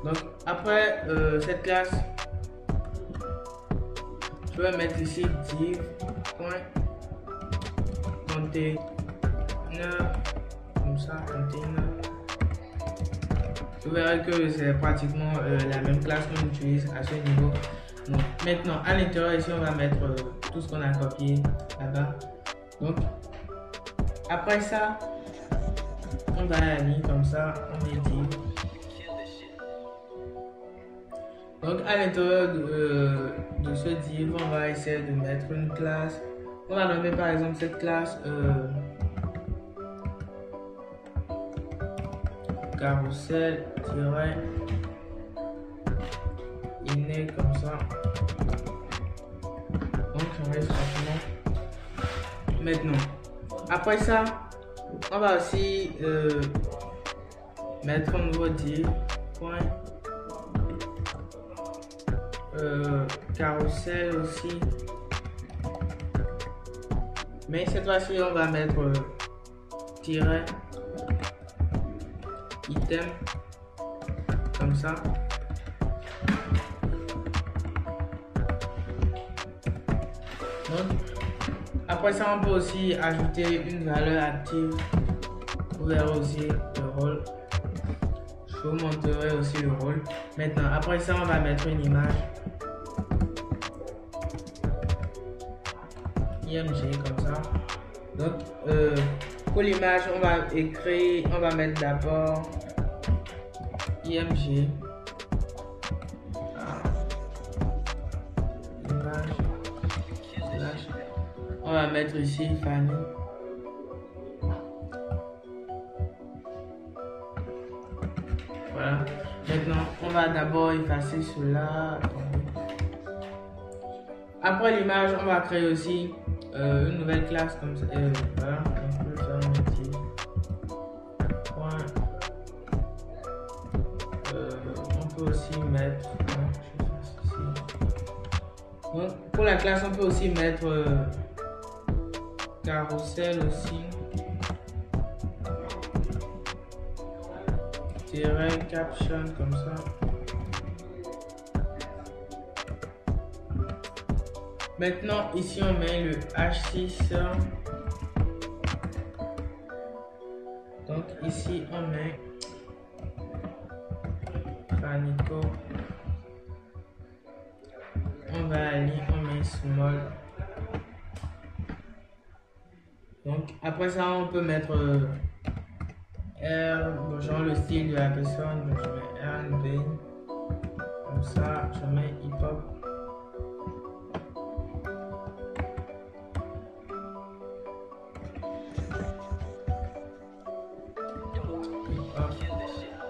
Speaker 1: Donc après cette classe, je vais mettre ici div.container comme ça, container. Vous verrez que c'est pratiquement la même classe qu'on utilise à ce niveau. Donc maintenant à l'intérieur ici on va mettre tout ce qu'on a copié là-bas. Donc après ça, on va aller comme ça, on met div. Donc à l'intérieur de ce div, on va essayer de mettre une classe. On va nommer par exemple cette classe carousel-inné comme ça. Donc on reste rapidement. Maintenant, après ça, on va aussi mettre un nouveau div. Carousel aussi, mais cette fois-ci on va mettre tiret item comme ça. Donc, après ça on peut aussi ajouter une valeur active. Vous verrez aussi le rôle. Je vous montrerai aussi le rôle. Maintenant, après ça, on va mettre une image. IMG comme ça. Donc, pour l'image, on va écrire, on va mettre d'abord IMG. Image. On va mettre ici Fanny. Voilà. Maintenant, on va d'abord effacer cela. Après l'image, on va créer aussi une nouvelle classe comme ça. Voilà. On peut faire un petit point. On peut aussi mettre. Donc, pour la classe, on peut aussi mettre carousel aussi. Caption comme ça. Maintenant ici on met le H6. Donc ici on met Panico. On va aller, on met small. Donc après ça on peut mettre R, genre le style de la personne, donc je mets R&B, comme ça, je mets hip-hop.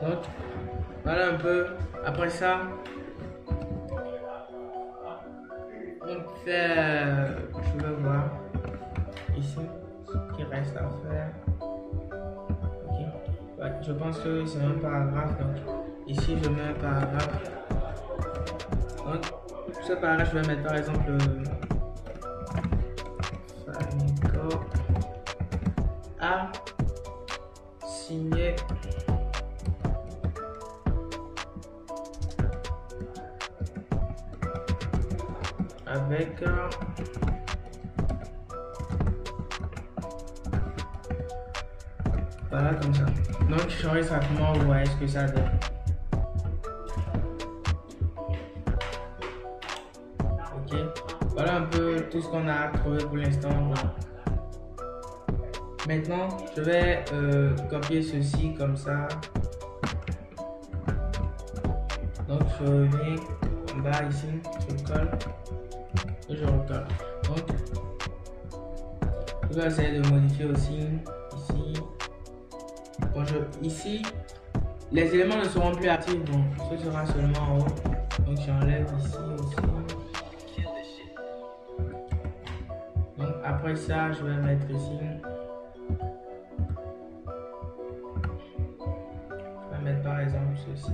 Speaker 1: Donc, voilà un peu. Après ça, faire, je vais voir ici ce qui reste à faire. Ok, ouais, je pense que c'est un paragraphe, donc ici je mets un paragraphe. Donc ce paragraphe, je vais mettre par exemple Fanico a signé avec voilà, comme ça. Donc changer simplement, vous voyez ce que ça donne. Ok, voilà un peu tout ce qu'on a trouvé pour l'instant. Maintenant je vais copier ceci comme ça. Donc je reviens en bas ici, je colle et je recolle. Donc je vais essayer de modifier aussi ici. Bon, ici les éléments ne seront plus actifs, bon, ce sera seulement en haut. Donc j'enlève ici aussi. Donc après ça je vais mettre ici. Je vais mettre par exemple ceci.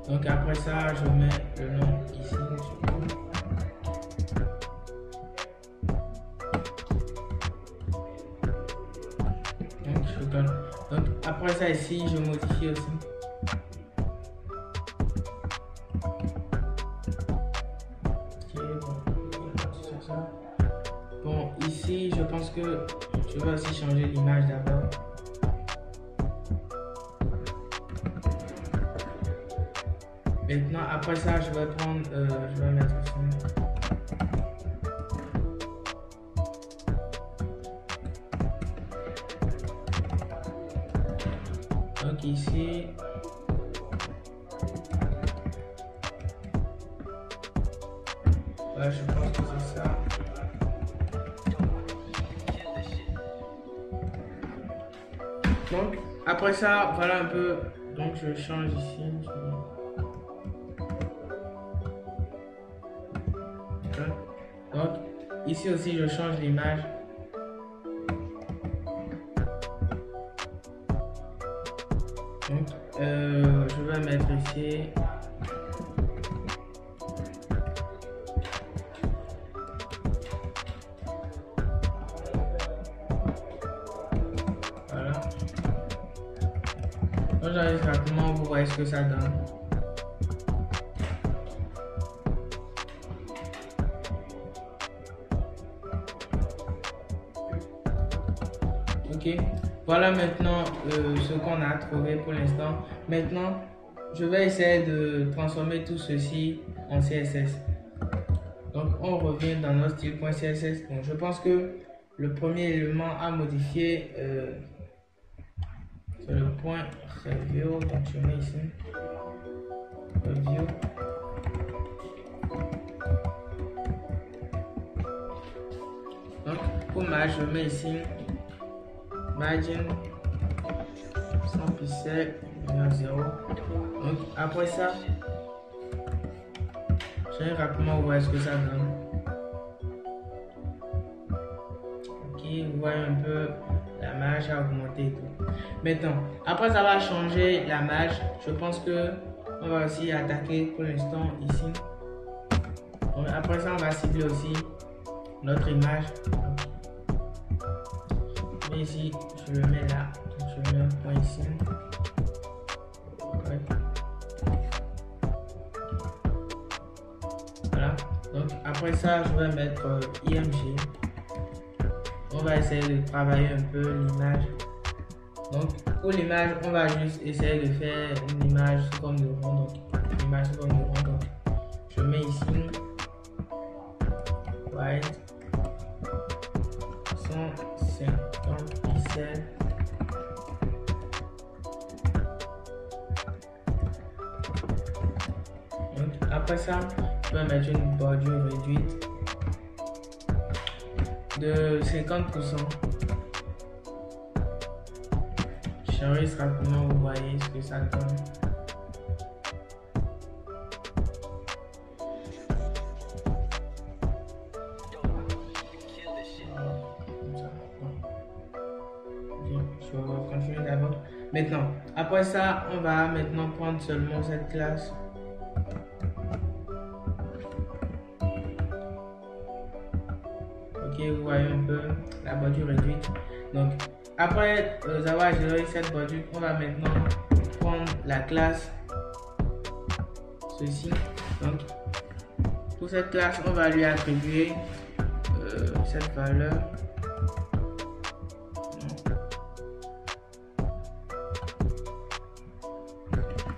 Speaker 1: Donc après ça, je mets le nom ici. Donc je donne. Donc après ça ici, je modifie aussi. Ok, bon, bon, ici, je pense que je vais aussi changer l'image d'abord. Maintenant, après ça, je vais prendre, je vais mettre ici. Donc ici, ouais, je pense que c'est ça. Donc après ça, voilà un peu. Donc je change ici. Donc ici aussi je change l'image. Donc je vais mettre ici. Voilà. Donc j'arrive rapidement, vous voyez ce que ça donne. Ok, voilà maintenant ce qu'on a trouvé pour l'instant. Maintenant, je vais essayer de transformer tout ceci en CSS. Donc, on revient dans notre style.css. Donc, je pense que le premier élément à modifier, c'est le point review. Donc, je mets ici review. Donc, pour match, je mets ici margin 100 pixels 0. Donc après ça, je vais rapidement voir ce que ça donne. Ok, vous voyez un peu la marge a augmenté et tout. Maintenant, après ça va changer la marge. Je pense que on va aussi attaquer pour l'instant ici. Donc, après ça, on va cibler aussi notre image. Mais ici, je le mets là. Donc, je mets un point ici. Ouais. Voilà. Donc après ça, je vais mettre IMG. On va essayer de travailler un peu l'image. Donc pour l'image, on va juste essayer de faire une image sous forme de rond. Donc une image sous forme de rond. Donc je mets ici white 150 pixels. Donc Après ça, je vais mettre une bordure réduite de 50%. Je charge rapidement, vous voyez ce que ça donne. Je vais continuer d'abord. Maintenant, après ça, on va maintenant prendre seulement cette classe. Ok, vous voyez un peu la bordure réduite. Donc, après avoir géré cette bordure, on va maintenant prendre la classe. Ceci. Donc, pour cette classe, on va lui attribuer cette valeur.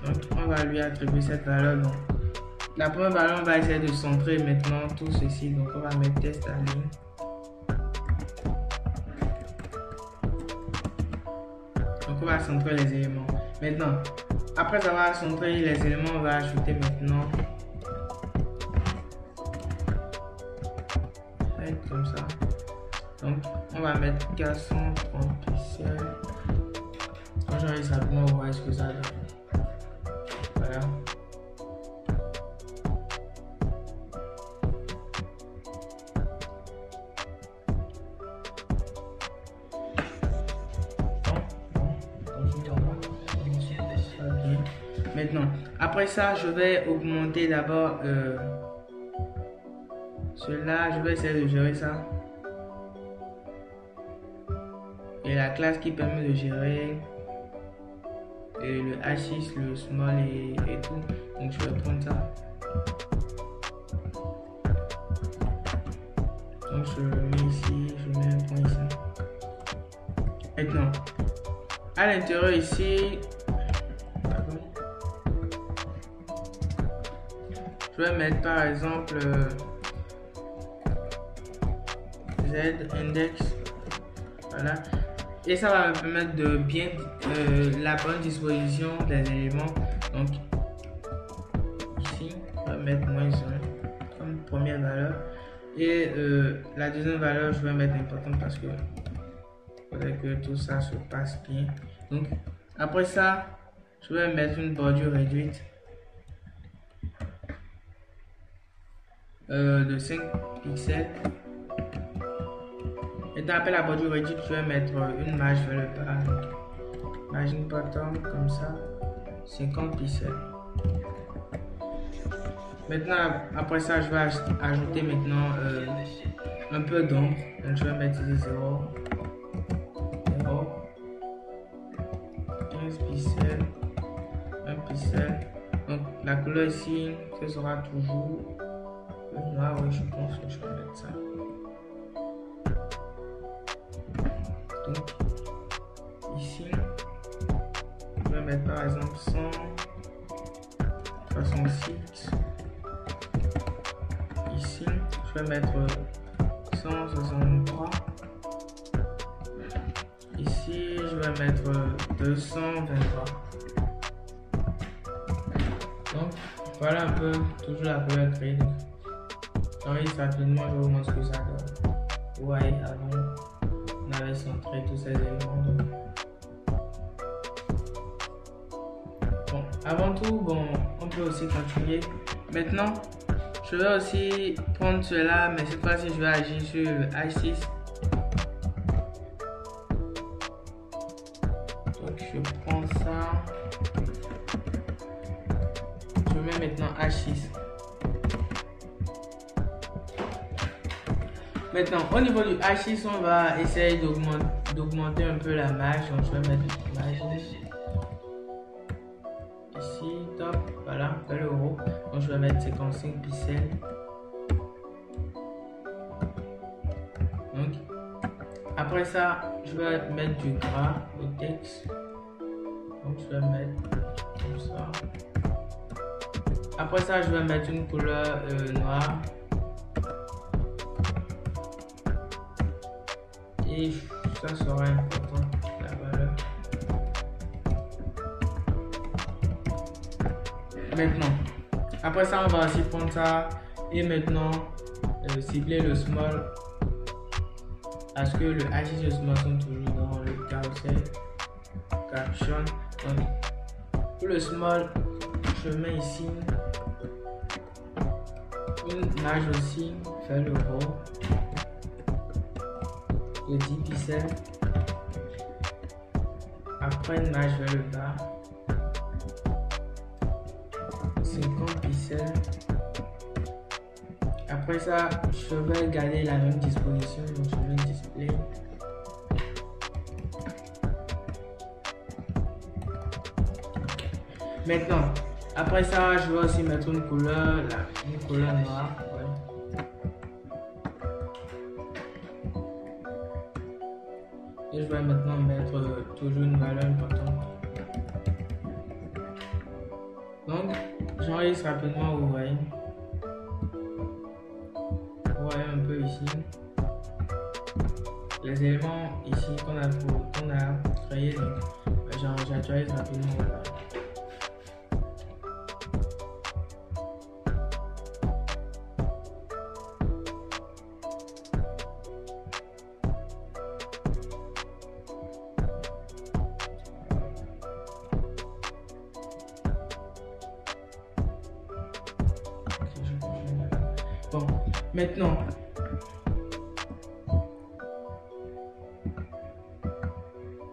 Speaker 1: Donc, on va lui attribuer cette valeur. Donc, la première valeur, on va essayer de centrer maintenant tout ceci. Donc, on va mettre test à ligne. Donc, on va centrer les éléments. Maintenant, après avoir centré les éléments, on va ajouter maintenant. Comme ça. Donc, on va mettre 430 pixels. Quand j'enregistre rapidement, vous voyez ce que ça donne. Voilà. Maintenant, après ça, je vais augmenter d'abord cela. Je vais essayer de gérer ça. Et la classe qui permet de gérer le H6, le small et tout. Donc, je vais prendre ça. Donc, je le mets ici. Je mets un point ici. Maintenant, à l'intérieur ici, je vais mettre par exemple Z index. Voilà. Et ça va me permettre de bien la bonne disposition des éléments. Donc ici, je vais mettre -1 comme première valeur. Et la deuxième valeur, je vais mettre importante parce que il faudrait que tout ça se passe bien. Donc après ça, je vais mettre une bordure réduite de 5 pixels. Et après la bordure réduite, je vais mettre une marge vers le bas. Margin bottom comme ça, 50 pixels. Maintenant, après ça, je vais ajouter maintenant un peu d'ombre. Donc je vais mettre ici 0, 15 pixels, 1 pixel. Donc la couleur ici, ce sera toujours le noir. Oui, je pense que je vais mettre ça. Donc ici, je vais mettre par exemple 166. Ici, je vais mettre 163. Ici, je vais mettre 223. Donc voilà un peu toujours la couleur créée. J'enregistre rapidement, je vous montre ce que ça donne. Vous voyez, avant on avait centré tous ces éléments. Donc. Bon, avant tout, bon, on peut aussi continuer. Maintenant, je vais aussi prendre cela, mais cette fois-ci, je vais agir sur le H6. Donc, je prends ça. Je mets maintenant H6. Maintenant, au niveau du H6, on va essayer d'augmenter un peu la marge. Donc, je vais mettre la marge ici, top, voilà, vers le haut. Donc, je vais mettre 55 pixels. Donc, après ça, je vais mettre du gras au texte. Donc, je vais mettre comme ça. Après ça, je vais mettre une couleur noire. Et ça sera important, la valeur. Maintenant, Après ça, on va aussi prendre ça et maintenant cibler le small parce que le H et le small sont toujours dans le carousel caption. Donc, pour le small, je mets ici une marge aussi, faire le haut de 10 pixels. Après une marge vers le bas, 50 pixels. Après ça, je vais garder la même disposition, donc je mets display. Maintenant, après ça, je vais aussi mettre une couleur, une couleur noire. Ouais. Et je vais maintenant mettre toujours une valeur importante. Donc, j'enregistre rapidement, vous voyez. Vous voyez un peu ici. Les éléments ici qu'on a créés, donc j'actualise rapidement. Voilà. Bon, maintenant,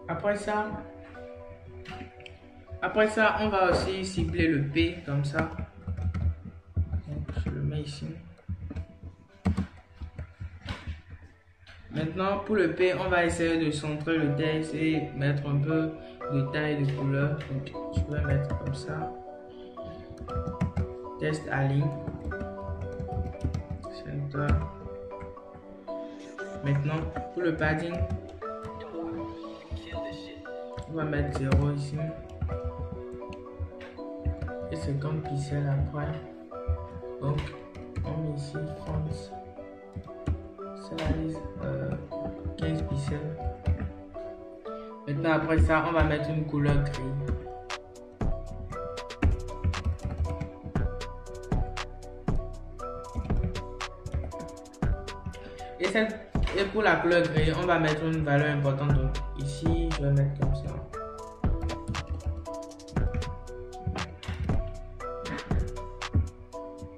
Speaker 1: après ça, on va aussi cibler le P comme ça. Donc, je le mets ici. Maintenant, pour le P, on va essayer de centrer le texte et mettre un peu de taille de couleur. Donc, je vais mettre comme ça. Test align. Center. Maintenant, pour le padding, on va mettre 0 ici. Et 50 pixels après. Donc, on met ici France. Size 15 pixels. Maintenant, après ça, on va mettre une couleur gris. Et pour la couleur gris, on va mettre une valeur importante. Donc ici, je vais mettre comme ça.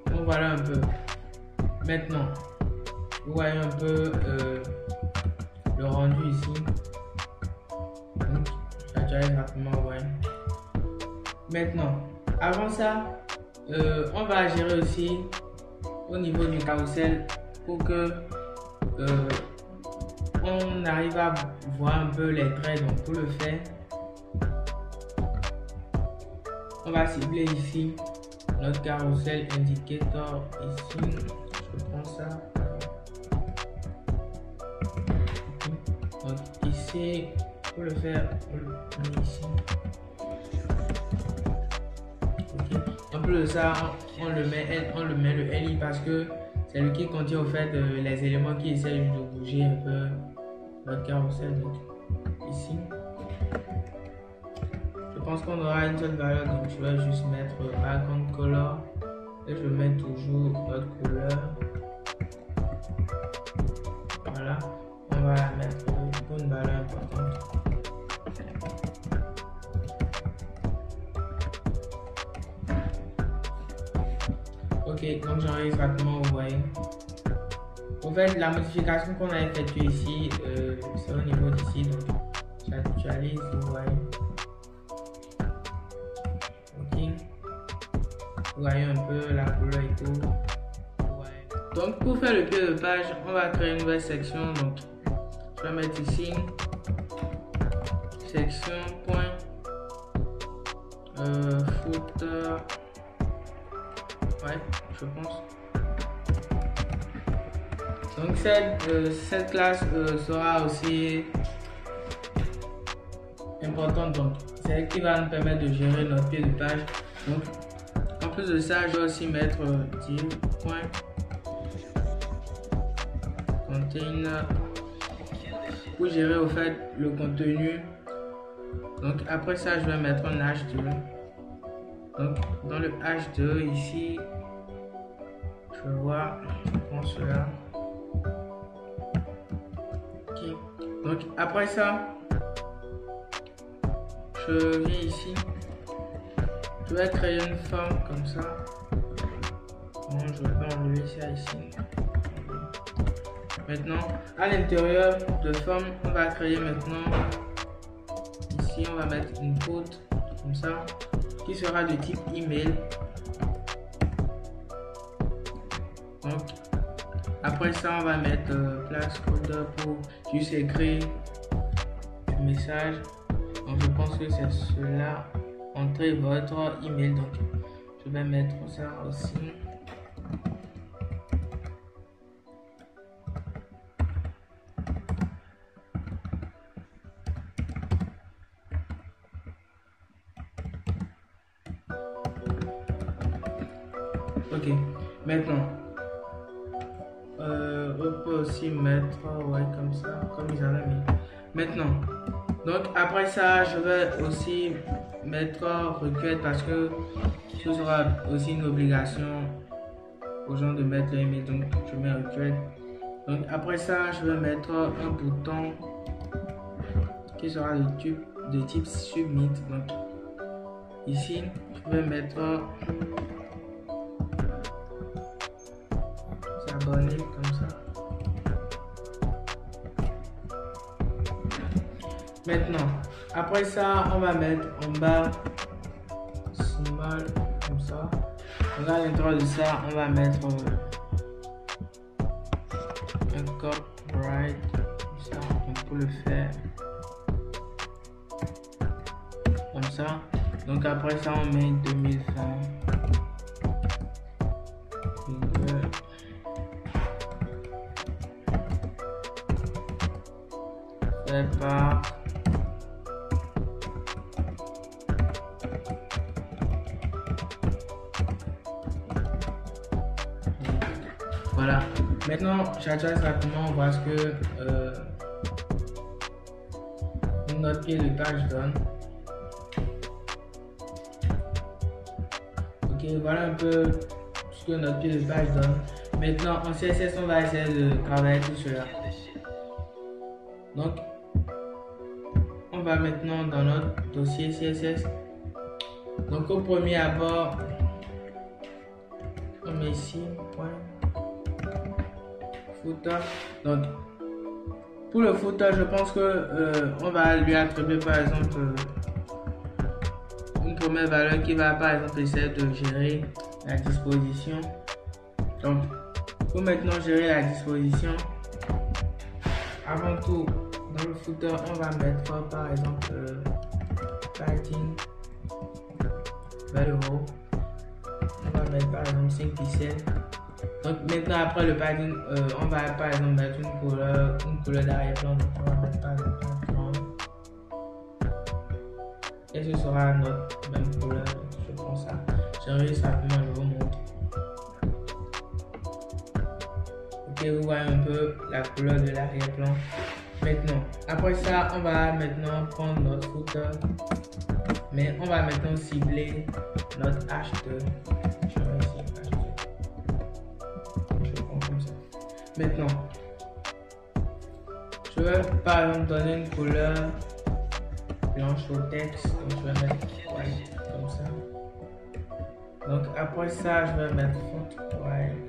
Speaker 1: Donc voilà un peu. Maintenant, vous voyez un peu le rendu ici. Donc, j'actualise rapidement, vous voyez. Maintenant, avant ça, on va gérer aussi au niveau du carrousel pour que on arrive à voir un peu les traits. Donc pour le faire, on va cibler ici notre carousel indicator ici. Je prends ça. Donc ici, pour le faire, on le met ici. En plus de ça, on le met le LI parce que c'est lui qui contient au fait les éléments qui essayent de bouger un peu notre carousel. Donc ici, je pense qu'on aura une seule valeur, donc je vais juste mettre background color et je mets toujours notre couleur. Voilà, on va la mettre pour une valeur importante. Ok, donc j'enregistre rapidement, vous voyez. En fait, la modification qu'on a effectuée ici, c'est au niveau d'ici, donc j'actualise, vous voyez. Ok, vous voyez un peu la couleur et tout. Donc pour faire le pied de page, on va créer une nouvelle section. Donc je vais mettre ici section point footer. Ouais, je pense. Donc cette classe sera aussi importante. Donc c'est elle qui va nous permettre de gérer notre pied de page. Donc en plus de ça, je vais aussi mettre div.container pour gérer au fait le contenu. Donc après ça, je vais mettre un H2 Donc dans le H2 ici, je vois, je prends cela. Ok. Donc après ça, je viens ici. Je vais créer une forme comme ça. Bon, je vais enlever ça ici. Maintenant, à l'intérieur de forme, on va créer maintenant. Ici, on va mettre une faute comme ça, qui sera de type email. Donc, après ça, on va mettre placeholder pour juste écrire le message. Donc, je pense que c'est cela. Entrez votre email. Donc, je vais mettre ça aussi. Ok, maintenant, on peut aussi mettre, ouais, comme ça, comme ils avaient mis. Maintenant, donc après ça, je vais aussi mettre requête parce que ce sera aussi une obligation aux gens de mettre leur email. Donc, je mets requête. Donc, après ça, je vais mettre un bouton qui sera de type submit. Donc, ici, je vais mettre s'abonner comme ça. Maintenant, après ça, on va mettre en bas small comme ça. Donc à l'intérieur de ça, on va mettre un copyright comme ça. Donc pour le faire comme ça. Donc après ça, on met 2020. Fait par voilà. Maintenant, j'adresse rapidement, on voit ce que notre pied de page donne. Ok, voilà un peu ce que notre pied de page donne. Maintenant, en CSS, on va essayer de travailler tout cela. Donc, on va maintenant dans notre dossier CSS. Donc, au premier abord, on met ici, point. Footer. Donc, pour le footer, je pense que on va lui attribuer par exemple une première valeur qui va par exemple essayer de gérer la disposition. Donc, pour maintenant gérer la disposition, avant tout, dans le footer, on va mettre par exemple padding vers le haut. On va mettre par exemple 5 pixels. Donc maintenant après le padding, on va par exemple mettre une couleur d'arrière-plan. Donc on va mettre par exemple 30. Et ce sera notre même couleur. Donc je prends ça. J'enregistre rapidement, je vous montre. Ok, vous voyez un peu la couleur de l'arrière-plan. Maintenant, après ça, on va maintenant prendre notre footer. Mais on va maintenant cibler notre H2. Maintenant, je vais par exemple donner une couleur blanche au texte, donc je vais mettre white comme ça. Donc après ça, je vais mettre font white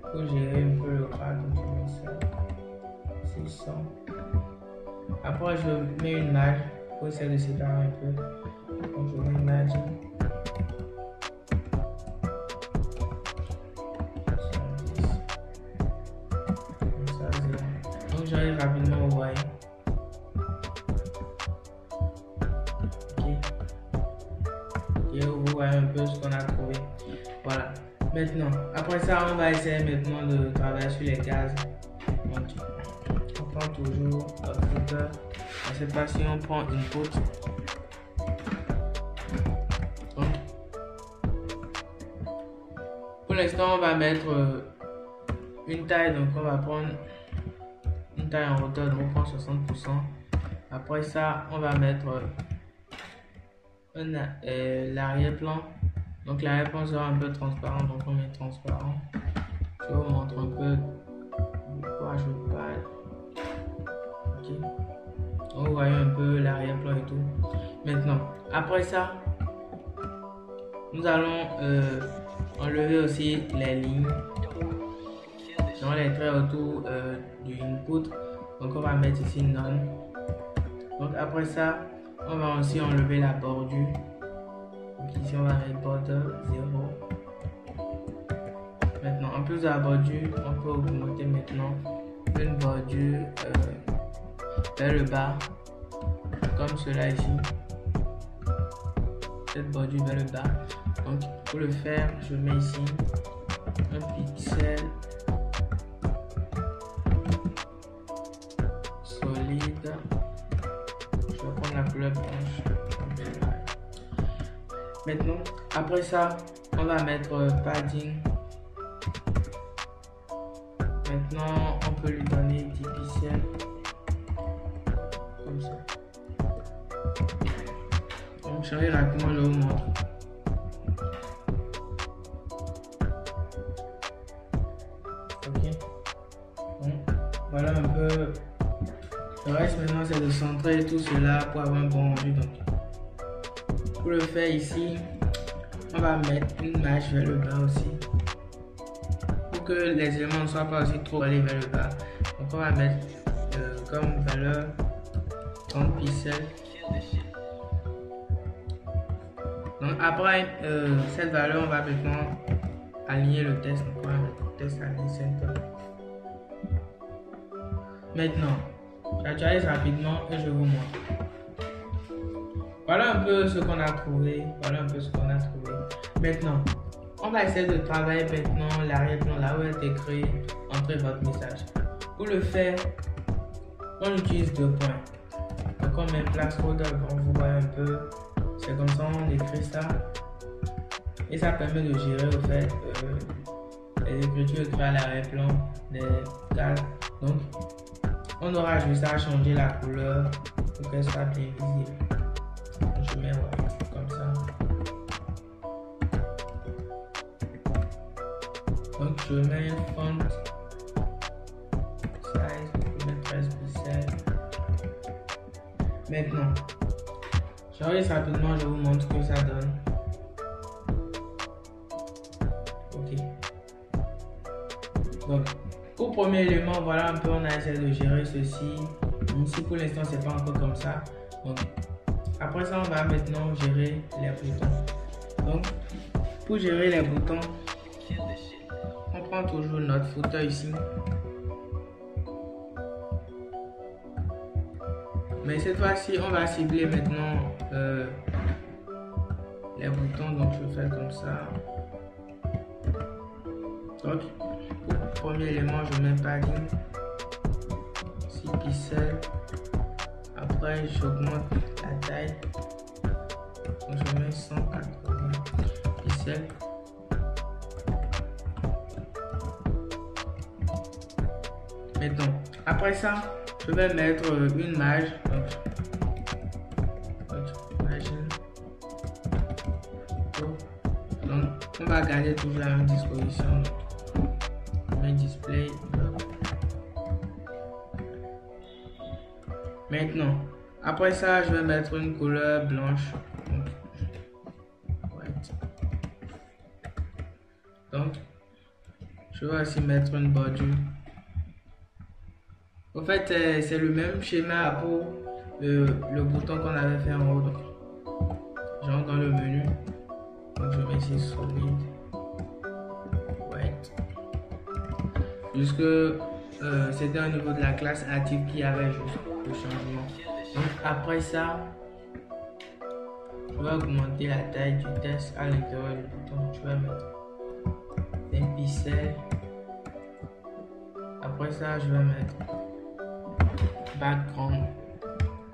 Speaker 1: pour gérer un peu le gras, donc je mets ça 600. Après je mets une marge pour essayer de séparer un peu, donc je mets une marge. J'arrive rapidement, vous voyez. Ok. Et vous voyez un peu ce qu'on a trouvé. Voilà. Maintenant, après ça, on va essayer maintenant de travailler sur les cases. Donc, on prend toujours notre footer. Dans cette fois-ci, on prend input. Donc, pour l'instant, on va mettre une taille. Donc, on va prendre une taille en hauteur, donc on prend 60%. Après ça, on va mettre l'arrière-plan. Donc l'arrière-plan sera un peu transparent, donc on met transparent. Je vous montre un peu de quoi je parle. Ok. Donc vous voyez un peu l'arrière-plan et tout. Maintenant, après ça, nous allons enlever aussi les lignes, dans les traits autour du input. Donc on va mettre ici none. Donc après ça, on va aussi enlever la bordure. Donc ici on va mettre border 0. Maintenant, en plus de la bordure, on peut augmenter maintenant une bordure vers le bas, comme cela ici. Cette bordure vers le bas. Donc pour le faire, je mets ici un pixel solide. Je vais prendre la couleur blanche. Maintenant, après ça, on va mettre padding. Maintenant, on peut lui donner 10 pixels comme ça. Donc, je vais rapidement le montre. Ok. Bon, voilà un peu. Le reste maintenant, c'est de centrer tout cela pour avoir un bon rendu. Donc, pour le faire ici, on va mettre une marge vers le bas aussi, pour que les éléments ne soient pas aussi trop allés vers le bas. Donc on va mettre comme valeur 30 pixels. Donc après cette valeur, on va maintenant aligner le test. Donc on va mettre test align center. Maintenant, j'actualise rapidement et je vous montre. Voilà un peu ce qu'on a trouvé. Maintenant, on va essayer de travailler maintenant l'arrière-plan là où est écrit entrez votre message. Pour le faire, on utilise 2 points. Donc on met placeholder, on vous voit un peu. C'est comme ça on écrit ça. Et ça permet de gérer au fait les écritures écrites à l'arrière-plan des cases. Donc on aura juste à changer la couleur pour qu'elle soit bien visible. Je mets comme ça. Donc je mets font size, je mets 13 pixels. Maintenant, j'arrive rapidement, je vous montre ce que ça donne. Ok. Donc, pour le premier élément, voilà un peu, on a essayé de gérer ceci. Ici pour l'instant, c'est pas encore comme ça. Donc, après ça, on va maintenant gérer les boutons. Donc, pour gérer les boutons, on prend toujours notre footer ici. Mais cette fois-ci, on va cibler maintenant les boutons. Donc, je fais comme ça. Donc, pour le premier élément, je mets padding 6 pixels. Après, j'augmente la taille. Donc, je mets 180 pixels. Maintenant, après ça, je vais mettre une marge. Donc, on va garder toujours la même disposition. Display. Maintenant, après ça, je vais mettre une couleur blanche. Donc, je vais aussi mettre une bordure. En fait, c'est le même schéma pour le bouton qu'on avait fait en haut. Donc, j'entre dans le menu. Donc, je mets ici solide. Jusque c'était au niveau de la classe active qui avait juste le changement. Donc après ça, je vais augmenter la taille du test à l'intérieur du bouton. Je vais mettre 20 pixels. Après ça, je vais mettre background.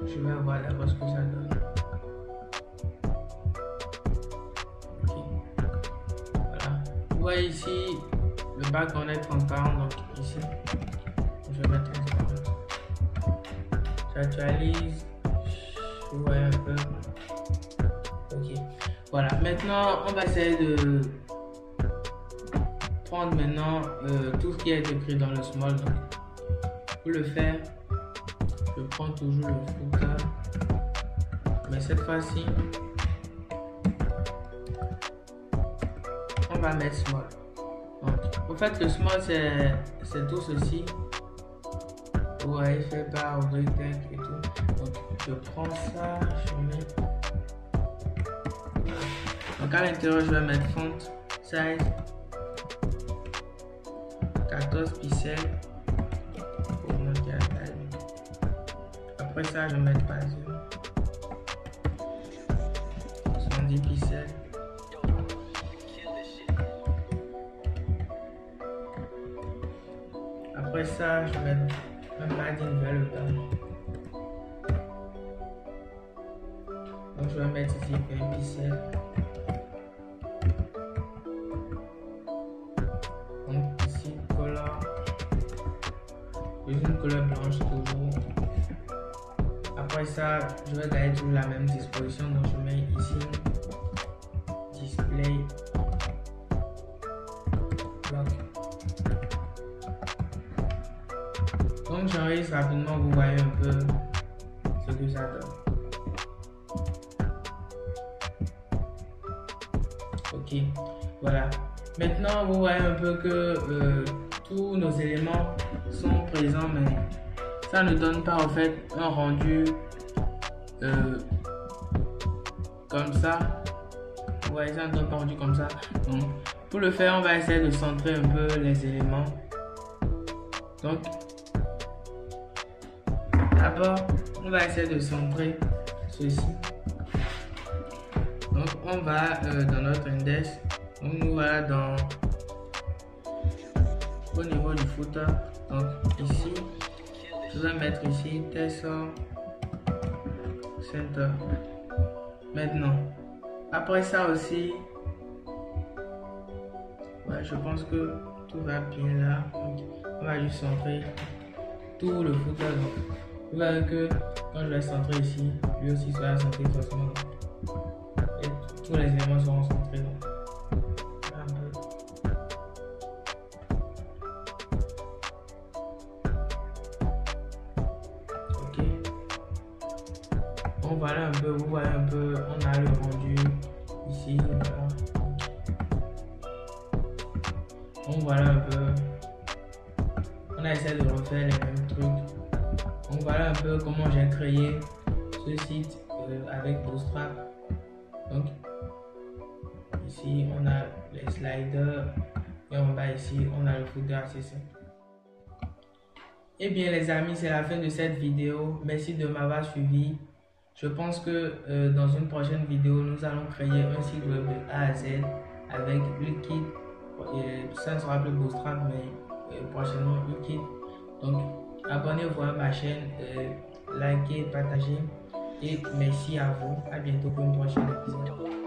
Speaker 1: Je vais voir d'abord ce que ça donne. Okay. Voilà. Vous voyez ici, le background est transparent, donc ici, je vais mettre transparent. J'actualise, je vois un peu. Voilà, maintenant on va essayer de prendre maintenant tout ce qui est écrit dans le small. Donc, pour le faire, je prends toujours le footer, mais cette fois-ci on va mettre small. Donc, en fait, le small c'est tout ceci. Vous voyez, fait par rectangle et tout. Donc, je prends ça, je mets. Donc, à l'intérieur, je vais mettre font size 14 pixels pour monter la taille. Après ça, je vais mettre base 70 pixels. Après ça, je vais mettre un padding vers le bas. Donc je vais mettre ici 20 pixels. Donc ici color. Une couleur blanche toujours. Après ça, je vais garder toujours la même disposition. Donc je mets ici display block. Donc j'enregistre rapidement, vous voyez un peu ce que ça donne. Ok, voilà. Maintenant vous voyez un peu que tous nos éléments sont présents, mais ça ne donne pas en fait un rendu comme ça. Vous voyez, ça ne donne pas un rendu comme ça. Donc pour le faire, on va essayer de centrer un peu les éléments. Donc d'abord, on va essayer de centrer ceci. Donc, on va dans notre index. Donc, nous voilà au niveau du footer. Donc, ici, je vais mettre ici Tessor Center. Maintenant, après ça aussi, ouais, je pense que tout va bien là. Donc, on va juste centrer tout le footer. Donc, vous voyez que quand je vais centrer ici, lui aussi sera centré forcément. Et tous les éléments seront centrés. Ok. Donc voilà un peu, vous voyez un peu, on a le rendu ici. Voilà. Donc voilà un peu. On a essayé de refaire les mêmes trucs. Donc voilà un peu comment j'ai créé ce site avec Bootstrap. Donc ici on a les sliders et en bas ici on a le footer assez simple. Et bien les amis, c'est la fin de cette vidéo. Merci de m'avoir suivi. Je pense que dans une prochaine vidéo nous allons créer un site web de A à Z avec Ukit. Ça ne sera plus Bootstrap mais prochainement Ukit. Donc abonnez-vous à ma chaîne, likez, partagez et merci à vous. À bientôt pour une prochaine épisode.